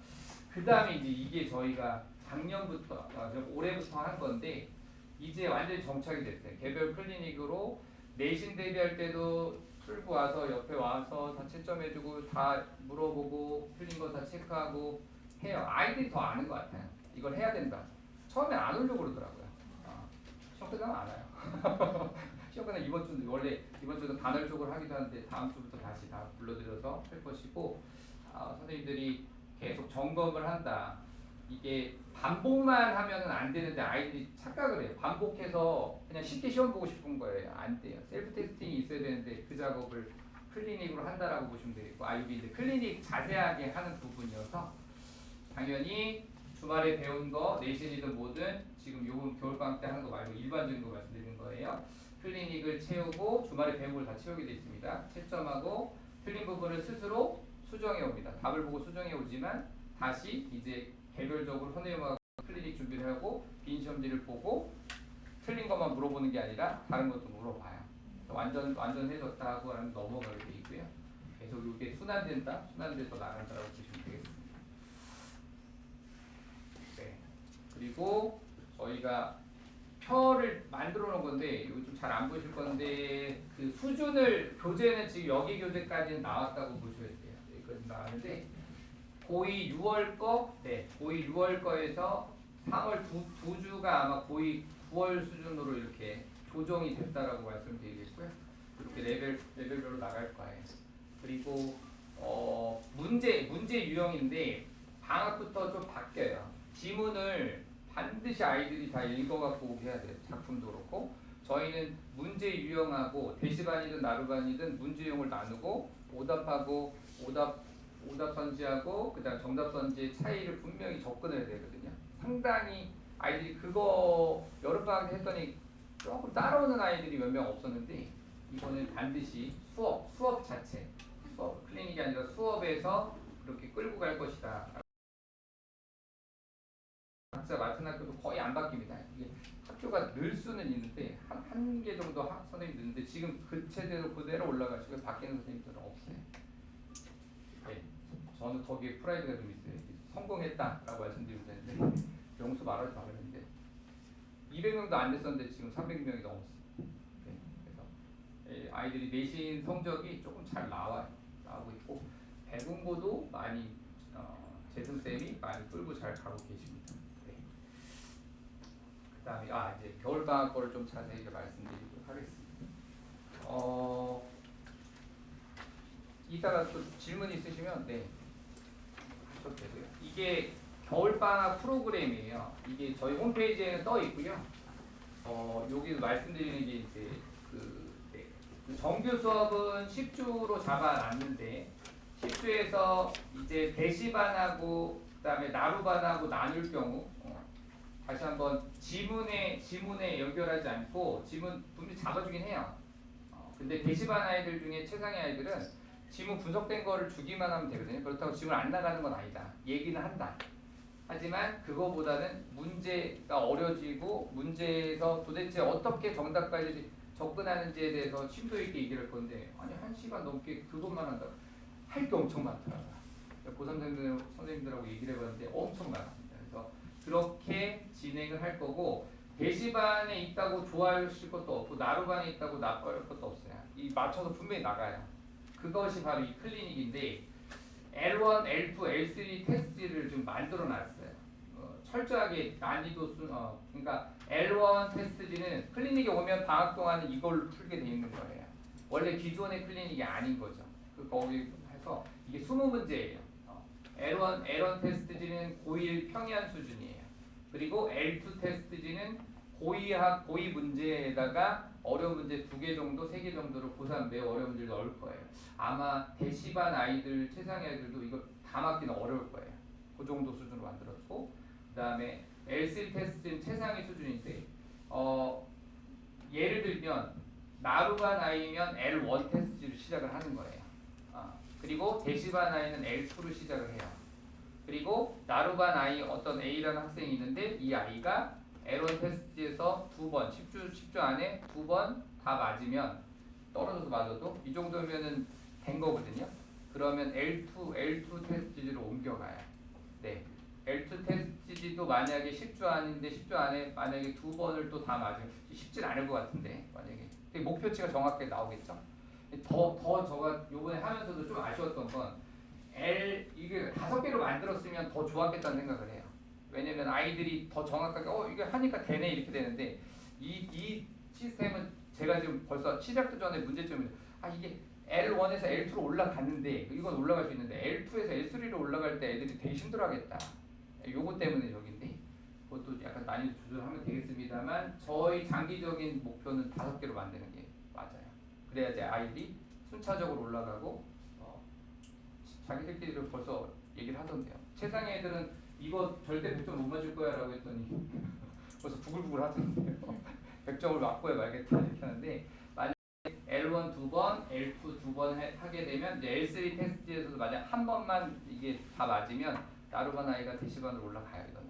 그 다음에 이제 이게 저희가 작년부터 올해부터 한 건데 이제 완전히 정착이 됐어요. 개별 클리닉으로 내신 대비할 때도 풀고 와서 옆에 와서 다 채점해주고 다 물어보고 틀린 거 다 체크하고 해요. 아이들이 더 아는 것 같아요. 이걸 해야 된다. 처음에 안 오려고 그러더라고요. 시험 끝나면 안 와요. 시험 끝나면 이번 주는 단월적으로 하기도 하는데 다음 주부터 다시 다 불러드려서 할 것이고 선생님들이 계속 점검을 한다. 이게 반복만 하면은 안 되는데 아이들이 착각을 해요. 반복해서 그냥 쉽게 시험 보고 싶은 거예요. 안 돼요. 셀프 테스팅이 있어야 되는데 그 작업을 클리닉으로 한다라고 보시면 되겠고 이게 이제 클리닉 자세하게 하는 부분이어서 당연히 주말에 배운 거 내신이든 뭐든 지금 요번 겨울방학 때 하는 거 말고 일반적인 거 말씀드리는 거예요. 클리닉을 채우고 주말에 배운 걸 다 채우게 돼 있습니다. 채점하고 틀린 부분을 스스로 수정해 옵니다. 답을 보고 수정해 오지만 다시 이제 개별적으로 선생님하고 클리닉 준비를 하고 빈 시험지를 보고 틀린 것만 물어보는 게 아니라 다른 것도 물어봐요. 완전해졌다고 하면 넘어가게 돼 있고요. 계속 이게 순환돼서 나간다라고 보시면 되겠습니다. 네. 그리고 저희가 표를 만들어 놓은 건데 이거 좀 잘 안 보실 건데 그 수준을 교재는 지금 여기 교재까지는 나왔다고 보셔야 돼요. 여기까지 나왔는데 고2 6월 거, 네, 고2 6월 거에서 3월 두 주가 아마 고2 9월 수준으로 이렇게 조정이 됐다라고 말씀드리겠고요. 이렇게 레벨별로 나갈 거예요. 그리고 문제 유형인데 방학부터 좀 바뀌어요. 지문을 반드시 아이들이 다 읽어갖고 오게 해야 돼요. 작품도 그렇고 저희는 문제 유형하고 대시반이든 나루반이든 문제 유형을 나누고 오답하고 오답 선지하고 그다음 정답 선지의 차이를 분명히 접근해야 되거든요. 상당히 아이들이 그거 여름방학 때 했더니 조금 따라오는 아이들이 몇 명 없었는데 이거는 반드시 수업 자체 수업 클리닉이 아니라 수업에서 그렇게 끌고 갈 것이다. 각자 맡은 학교도 거의 안 바뀝니다. 이게 학교가 늘 수는 있는데 한 개 정도 선생님이 있는데 지금 그 체대로 그대로 올라가시고 바뀌는 선생님들은 없어요. 네, 저는 거기에 프라이드가 좀 있어요. 성공했다라고 말씀드리면 되는데 명수 말하지 말았는데 200명도 안 됐었는데 지금 300명이 넘었어요. 네, 그래서 아이들이 내신 성적이 조금 잘 나오고 있고 배분고도 많이 재승 쌤이 많이 끌고 잘 가고 계십니다. 네. 그다음에 이제 겨울 방학 거를 좀 자세히 말씀드리도록 하겠습니다. 이따가 또 질문 있으시면 네 하셔도 되고요. 이게 겨울방학 프로그램이에요. 이게 저희 홈페이지에는 떠 있고요. 여기 말씀드리는 게 이제 그 정규 수업은 10주로 잡아놨는데 10주에서 이제 대시반하고 그다음에 나루반하고 나눌 경우 다시 한번 지문에 연결하지 않고 지문 분명히 잡아주긴 해요. 근데 대시반 아이들 중에 최상의 아이들은 지문 분석된 거를 주기만 하면 되거든요. 그렇다고 지문 안 나가는 건 아니다. 얘기는 한다. 하지만 그거보다는 문제가 어려지고 문제에서 도대체 어떻게 정답까지 접근하는지에 대해서 심도 있게 얘기를 할 건데 아니 1시간 넘게 그것만 한다. 할 게 엄청 많더라고요. 고3 선생님들하고 얘기를 해봤는데 엄청 많습니다. 그래서 그렇게 진행을 할 거고 대시반에 있다고 좋아하실 것도 없고 나루반에 있다고 나빠할 것도 없어요. 이 맞춰서 분명히 나가요. 그것이 바로 이 클리닉인데 L1, L2, L3 테스트를 좀 만들어 놨어요. 철저하게 난이도 그러니까 L1 테스트지는 클리닉에 오면 방학 동안은 이걸 풀게 돼 있는 거예요. 원래 기존의 클리닉이 아닌 거죠. 거기 해서 이게 20문제예요. L1 테스트지는 고1 평이한 수준이에요. 그리고 L2 테스트지는 고2 문제에다가 어려운 문제 2개 정도, 3개 정도를 고3 매우 어려운 문제를 넣을 거예요. 아마 대시반 아이들, 최상의 아이들도 이거 다 맞기는 어려울 거예요. 그 정도 수준으로 만들었고 그 다음에 L3 테스트는 최상위 수준인데 예를 들면 나루반 아이면 L1 테스트를 시작을 하는 거예요. 그리고 대시반 아이는 L2로 시작을 해요. 그리고 나루반 아이 어떤 A라는 학생이 있는데 이 아이가 L1 테스트에서 2번 10주 안에 2번 다 맞으면 떨어져서 맞아도 이 정도면은 된 거거든요. 그러면 L2 테스트지로 옮겨가요. 네. L2 테스트지도 만약에 10주 안인데 10주 안에 만약에 2번을 또 다 맞으면 쉽진 않을 것 같은데 만약에 되게 목표치가 정확하게 나오겠죠. 더 제가 요번에 하면서도 좀 아쉬웠던 건 이게 5개로 만들었으면 더 좋았겠다는 생각을 해요. 왜냐면 아이들이 더 정확하게 이게 하니까 되네 이렇게 되는데 이 시스템은 제가 지금 벌써 시작도 전에 문제점이 이게 L1에서 L2로 올라갔는데 이건 올라갈 수 있는데 L2에서 L3로 올라갈 때 애들이 되게 힘들어하겠다. 요거 때문에 저긴데 그것도 약간 난이도 조절하면 되겠습니다만 저희 장기적인 목표는 5개로 만드는 게 맞아요. 그래야지 아이들이 순차적으로 올라가고 자기들끼리 벌써 얘기를 하던데요. 최상의 애들은 이거 절대 100점 못 맞을 거야 라고 했더니 벌써 부글부글 하던데요. 100점을 맞고야 말겠다 이렇게 하는데 만약에 L1 2번, L2 2번 하게 되면 이제 L3 테스트에서도 만약 한 번만 이게 다 맞으면 나루반 아이가 대시반으로 올라가요. 이거는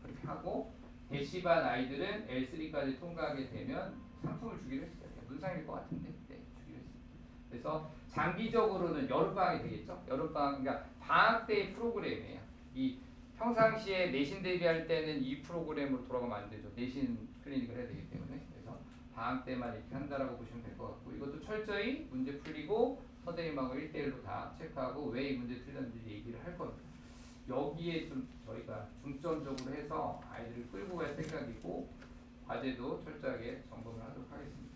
그렇게 하고 대시반 아이들은 L3까지 통과하게 되면 상품을 주기로 했어요. 문상일 것 같은데 네, 주기로 했습니다. 그래서 장기적으로는 여름방학이 되겠죠. 여름방학 그러니까 방학 때의 프로그램이에요. 이 평상시에 내신 대비할 때는 이 프로그램으로 돌아가면 안 되죠. 내신 클리닉을 해야 되기 때문에. 그래서 방학 때만 이렇게 한다라고 보시면 될 것 같고, 이것도 철저히 문제 풀리고 선생님하고 1대1로 다 체크하고 왜 이 문제 틀렸는지 얘기를 할 겁니다. 여기에 좀 저희가 중점적으로 해서 아이들을 끌고 갈 생각이고, 과제도 철저하게 점검을 하도록 하겠습니다.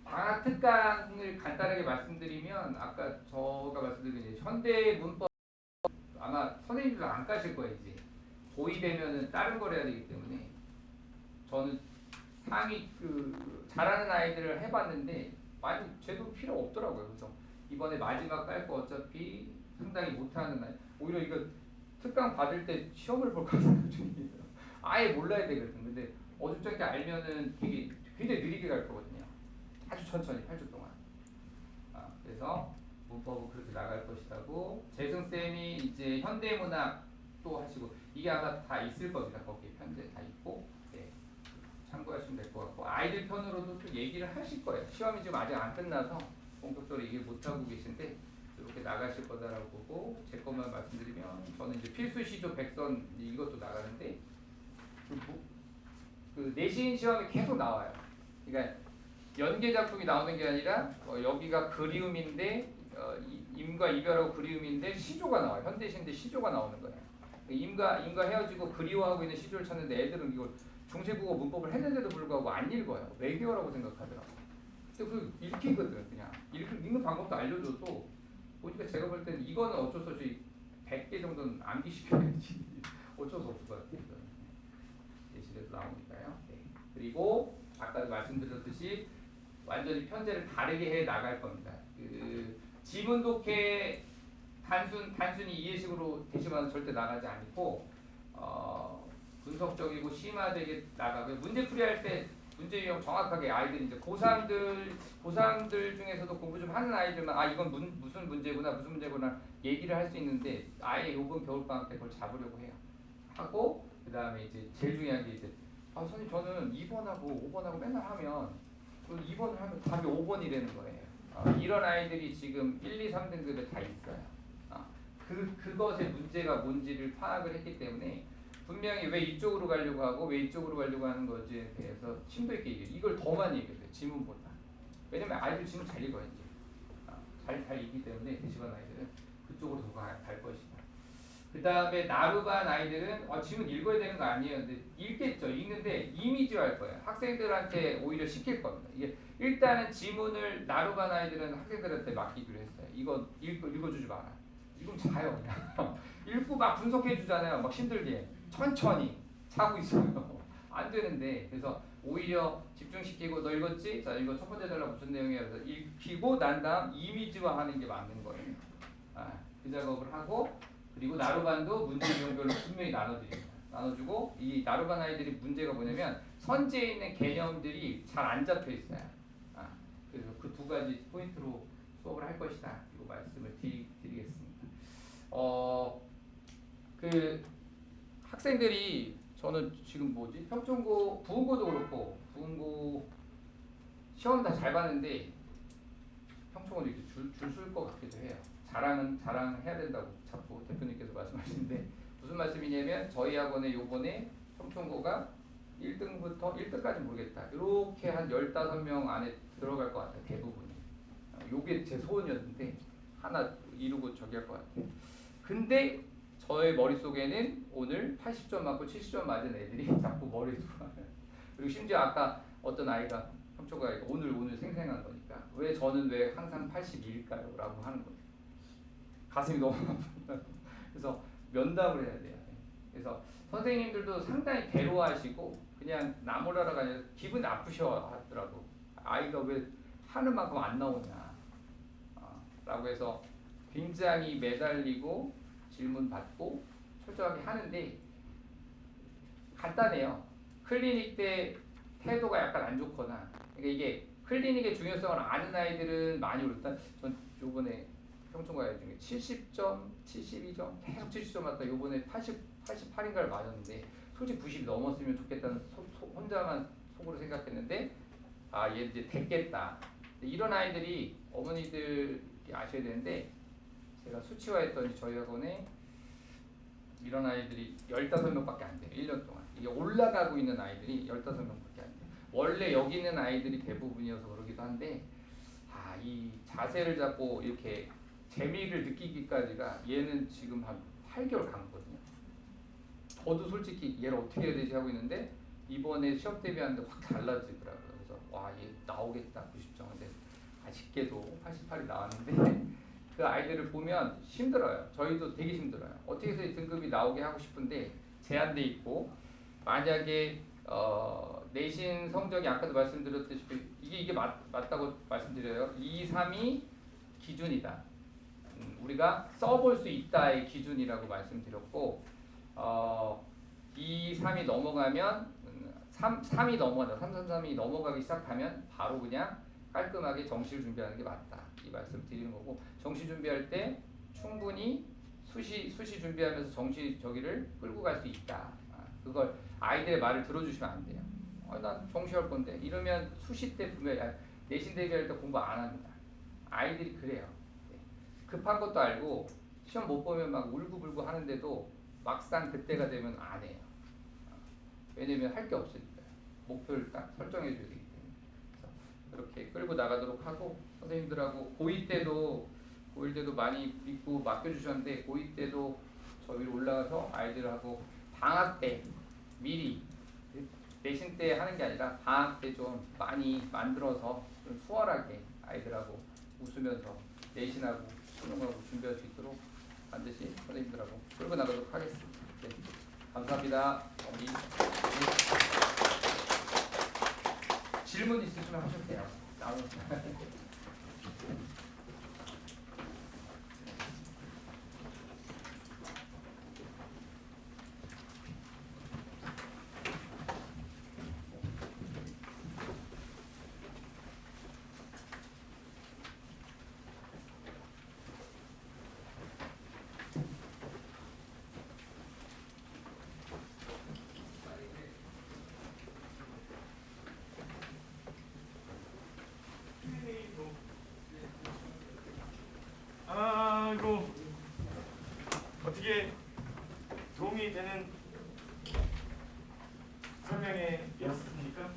방학 특강을 간단하게 말씀드리면, 아까 제가 말씀드린 현대 문법 아마 선생님들도 안 까실 거예요. 이제 고2되면은 다른 걸 해야 되기 때문에 저는 상위 잘하는 아이들을 해봤는데 많이 제도 필요 없더라고요. 그래서 이번에 마지막 깔 거 어차피 상당히 못하는 아이, 오히려 이거 특강 받을 때 시험을 볼까 생각 중이에요. 아예 몰라야 되거든. 근데 어줍잖게 알면은 되게 굉장히 느리게 갈 거거든요. 아주 천천히 8주 동안. 그래서 문법은 그렇게 나갈 것이라고, 재승쌤이 이제 현대문학 또 하시고, 이게 아마 다 있을 겁니다. 거기에 편제 다 있고, 네, 참고하시면 될 것 같고, 아이들 편으로도 또 얘기를 하실 거예요. 시험이 지금 아직 안 끝나서 본격적으로 얘기를 못하고 계신데 이렇게 나가실 거다라고 보고, 제 것만 말씀드리면 저는 이제 필수 시조 백선 이것도 나가는데 그 내신 시험이 계속 나와요. 그러니까 연계 작품이 나오는 게 아니라 여기가 그리움인데 임과 이별하고 그리움인데 시조가 나와요. 현대시인데 시조가 나오는 거예요. 임과 헤어지고 그리워하고 있는 시조를 찾는데 애들은 이걸 중세국어 문법을 했는데도 불구하고 안 읽어요. 외계어라고 생각하더라고요. 근데 그 읽히거든. 그냥 읽는 방법도 알려줘도 보니까 제가 볼 때는 이거는 어쩔 수 없이 100개 정도는 암기시켜야지 어쩔 수 없을 것 같아요. 예시에서 나오니까요. 네. 그리고 아까 말씀드렸듯이 완전히 편제를 다르게 해 나갈 겁니다. 지문 독해 단순히 이해식으로 대시반은 절대 나가지 않고 분석적이고 심화되게 나가고, 문제풀이 할 때 문제 유형 정확하게 아이들 이제 고3들 중에서도 공부 좀 하는 아이들만 이건 무슨 문제구나 얘기를 할 수 있는데, 아예 이번 겨울방학 때 그걸 잡으려고 해요. 하고 그 다음에 이제 제일 중요한 게 이제 선생님 저는 2번하고 5번하고 맨날 하면 2번을 하면 답이 5번이라는 거예요. 이런 아이들이 지금 1, 2, 3등급에 다 있어요. 그것의 문제가 뭔지를 파악을 했기 때문에 분명히 왜 이쪽으로 가려고 하고 왜 이쪽으로 가려고 하는 거지에 대해서 심도 있게 얘기해요. 이걸 더 많이 얘기해요. 지문보다. 왜냐면 아이들 지문 잘 읽어요. 이제. 잘 읽기 때문에 대시반 아이들은 그쪽으로 더 갈 것이다. 그 다음에 나루반 아이들은 지문 읽어야 되는 거 아니에요. 근데 읽겠죠. 읽는데 이미지화할 거예요. 학생들한테 오히려 시킬 겁니다. 이게 일단은 지문을 나루반 아이들은 학생들한테 맡기기로 했어요. 이거 읽어주지 마라. 이건 자요 그냥. 읽고 막 분석해 주잖아요. 막 힘들게 천천히 자고 있어요. 안 되는데, 그래서 오히려 집중시키고 너 읽었지? 자 이거 첫 번째 전략 무슨 내용이야? 그래서 읽히고 난 다음 이미지화하는 게 맞는 거예요. 그 작업을 하고, 그리고 나루반도 문제 유형별로 분명히 나눠주고, 이 나루반 아이들이 문제가 뭐냐면 선지에 있는 개념들이 잘 안 잡혀 있어요. 그래서 그 두 가지 포인트로 수업을 할 것이다. 이거 말씀을 드리겠습니다. 그 학생들이 저는 지금 평촌고 부흥고도 그렇고 부흥고 시험 다 잘 봤는데 평촌고도 이렇게 줄 쓸 것 같기도 해요. 자랑해야 된다고 자꾸 대표님께서 말씀하시는데, 무슨 말씀이냐면 저희 학원에 요번에 평촌고가 1등부터 1등까지 모르겠다. 이렇게 한 15명 안에 들어갈 것 같아요. 대부분이. 요게 제 소원이었는데 하나 이루고 저기 할 것 같아요. 근데 저의 머릿속에는 오늘 80점 맞고 70점 맞은 애들이 자꾸 머리에 들어와요. 그리고 심지어 아까 어떤 아이가 평초가 아이가 오늘 생생한 거니까 저는 왜 항상 82일까요? 라고 하는 거예요. 가슴이 너무 아프다. 그래서 면담을 해야 돼요. 그래서 선생님들도 상당히 괴로워하시고 그냥 나무라라가 아니라 기분 나쁘셔 하더라고. 아이가 왜 하는 만큼 안 나오냐 라고 해서 굉장히 매달리고 질문 받고 철저하게 하는데 간단해요. 클리닉 때 태도가 약간 안 좋거나, 그러니까 이게 클리닉의 중요성을 아는 아이들은 많이 오르다. 전 요번에 평촌고 아이 중에 70점, 72점, 계속 70점 맞다. 요번에 88인가를 맞았는데 솔직히 90 넘었으면 좋겠다는 혼자만 속으로 생각했는데 얘 이제 됐겠다. 이런 아이들이 어머니들이 아셔야 되는데, 제가 수치화했더니 저희 학원에 이런 아이들이 15명밖에 안 돼요. 1년 동안. 이게 올라가고 있는 아이들이 15명밖에 안 돼요. 원래 여기 있는 아이들이 대부분이어서 그러기도 한데 이 자세를 잡고 이렇게 재미를 느끼기까지가 얘는 지금 한 8개월 간 거거든요. 저도 솔직히 얘를 어떻게 해야 되지 하고 있는데 이번에 시험 대비하는데 확 달라지더라고요. 그래서 와, 얘 나오겠다 90점. 근데 아쉽게도 88이 나왔는데 그 아이들을 보면 힘들어요. 저희도 되게 힘들어요. 어떻게 해서 이 등급이 나오게 하고 싶은데 제한돼 있고 만약에 내신 성적이 아까도 말씀드렸듯이 이게 맞다고 말씀드려요. 2, 3이 기준이다. 우리가 써볼 수 있다의 기준이라고 말씀드렸고 2, 3이 넘어가면 3이 넘어간다. 3, 3이 넘어가기 시작하면 바로 그냥 깔끔하게 정시를 준비하는 게 맞다. 이 말씀 드리는 거고 정시 준비할 때 충분히 수시 준비하면서 정시 저기를 끌고 갈 수 있다. 그걸 아이들의 말을 들어주시면 안 돼요. 난 정시할 건데 이러면 수시 때 분명히 내신 대비할 때 공부 안 합니다. 아이들이 그래요. 급한 것도 알고 시험 못 보면 막 울고불고 하는데도 막상 그때가 되면 안 해요. 왜냐면 할 게 없으니까요. 목표를 딱 설정해 줘야 되기 때문에. 그렇게 끌고 나가도록 하고 선생님들하고 고2 때도 많이 믿고 맡겨주셨는데 고2 때도 저 위로 올라가서 아이들하고 방학 때 미리 내신 때 하는 게 아니라 방학 때 좀 많이 만들어서 좀 수월하게 아이들하고 웃으면서 내신하고 수능하고 준비할 수 있도록 반드시 선생님들하고 끌고 나가도록 하겠습니다. 네. 감사합니다. 우리 질문 있으시면 하셔도 돼요. 아이고 어떻게 도움이 되는 설명회였습니까?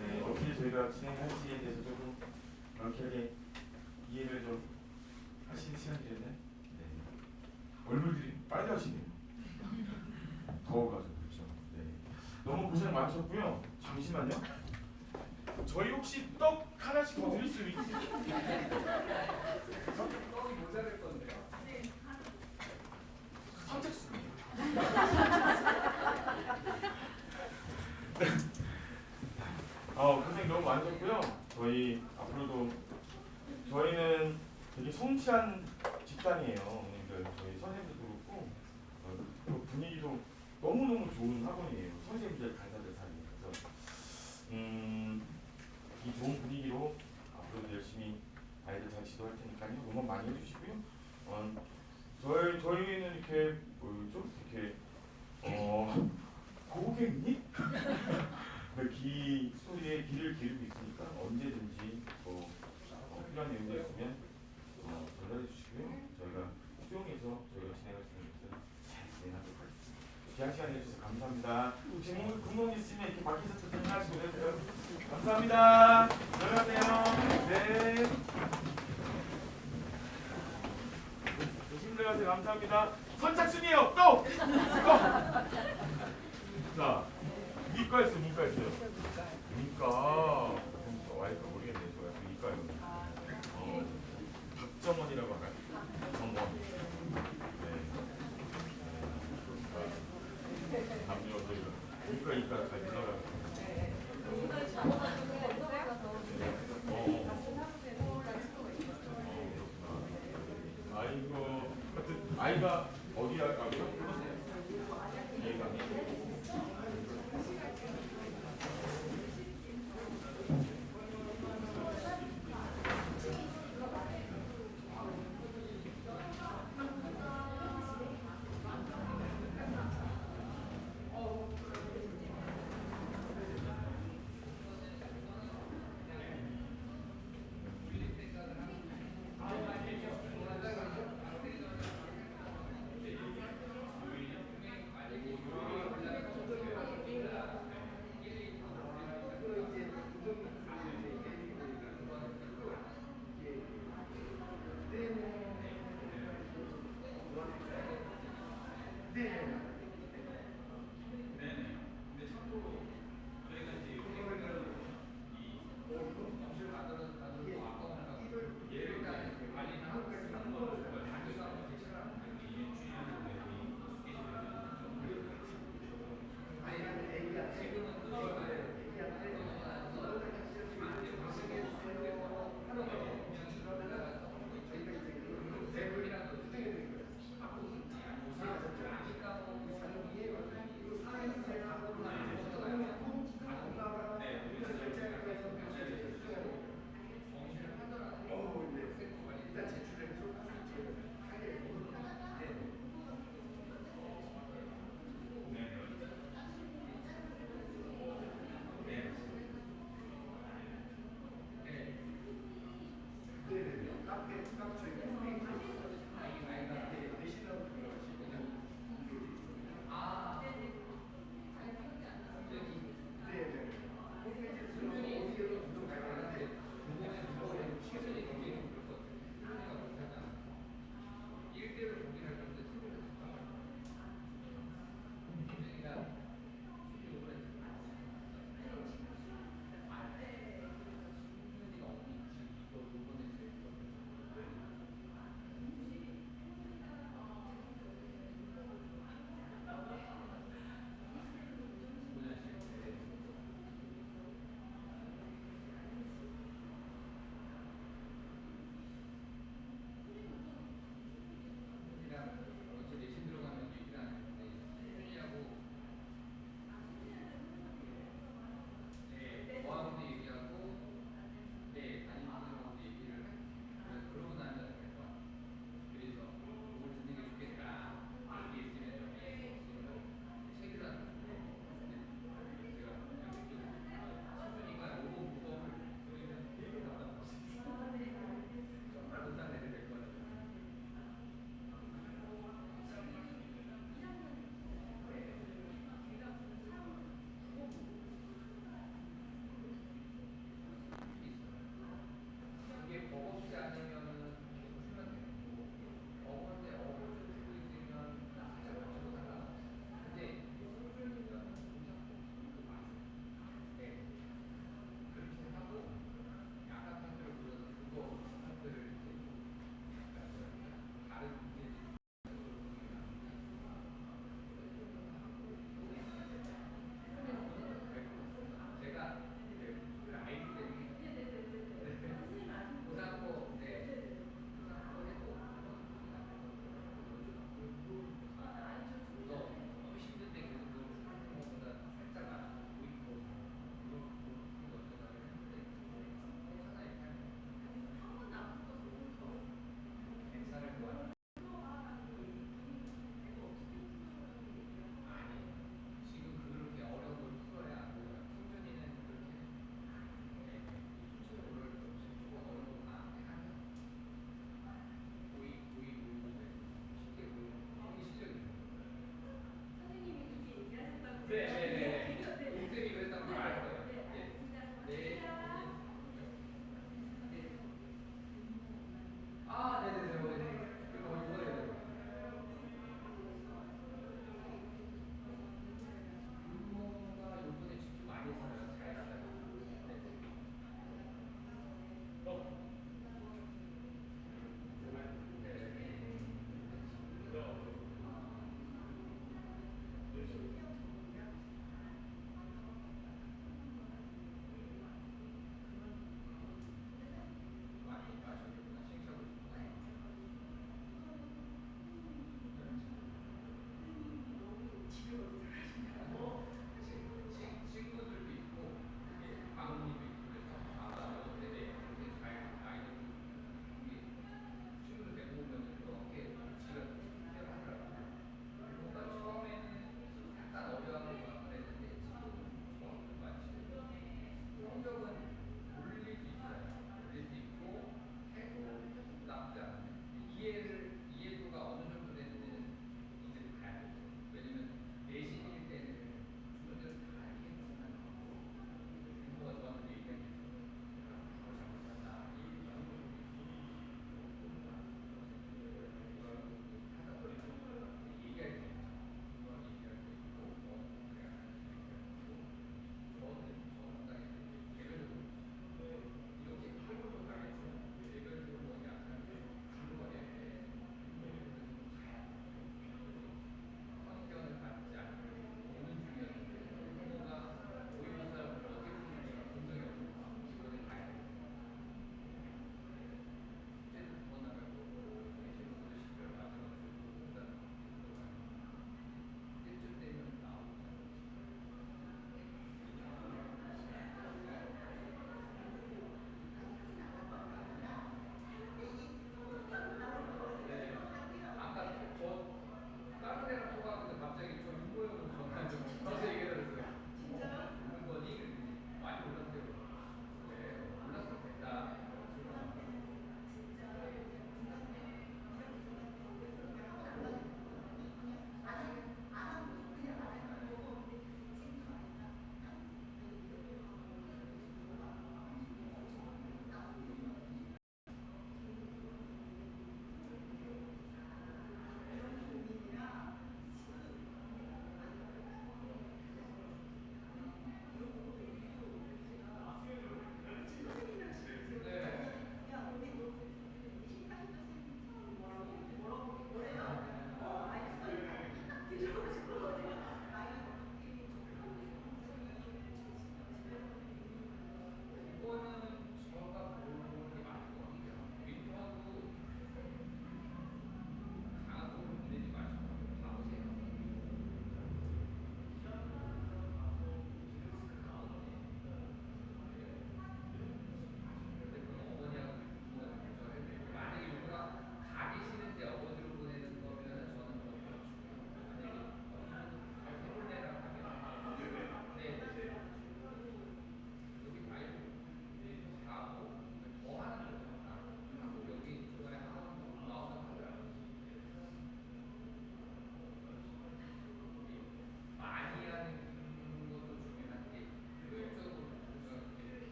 네, 어떻게 저희가 진행할지에 대해서 조금 명쾌하게 이해를 좀 하시는 시간이 됐나요? 네. 얼굴들이 빨개지네요. 더워가지고 그렇죠. 네. 너무 고생 많으셨고요. 잠시만요. 저희 혹시 떡 하나씩 더 드릴 수 있어요? 떡이 모자랄 건데요. 선택순이에요. 고생 너무 많으셨고요. 저희 앞으로도 저희는 되게 성실한 집단이에요. 그러니까 저희 선생님들도 그렇고 그 분위기도 너무너무 좋은 학원이에요. 선생님들 간사들 사이에. 그래서 이 좋은 분위기로 앞으로도 열심히 아이들 잘 지도할 테니까요. 응원 많이 해주시고요. 저희는 이렇게 뭐죠? 이렇게 고객님? 기 스토리에 길을 기르고 있으니까 언제든지 필요한 내용들 있으면 전달해 주시고요. 저희가 수용해서 저희가 진행할 수 있는 것을 잘 진행하도록 하겠습니다. 귀한 시간 내주셔서 감사합니다. 혹시 궁금한 게 있으면 이렇게 밖에서 또 전화하시고 그래요. 감사합니다. 들어가세요. 네. 조심 들어가세요. 감사합니다. 선착순이에요. 또! 자, 이과였어요? 문과였어요? 문과. 와이프가 모르겠네요. 저 약간 이과요. 박정원이라고 할까요? 정원. 네. 남녀 저희가 이과 잘 들어가요. 아이고, 아이가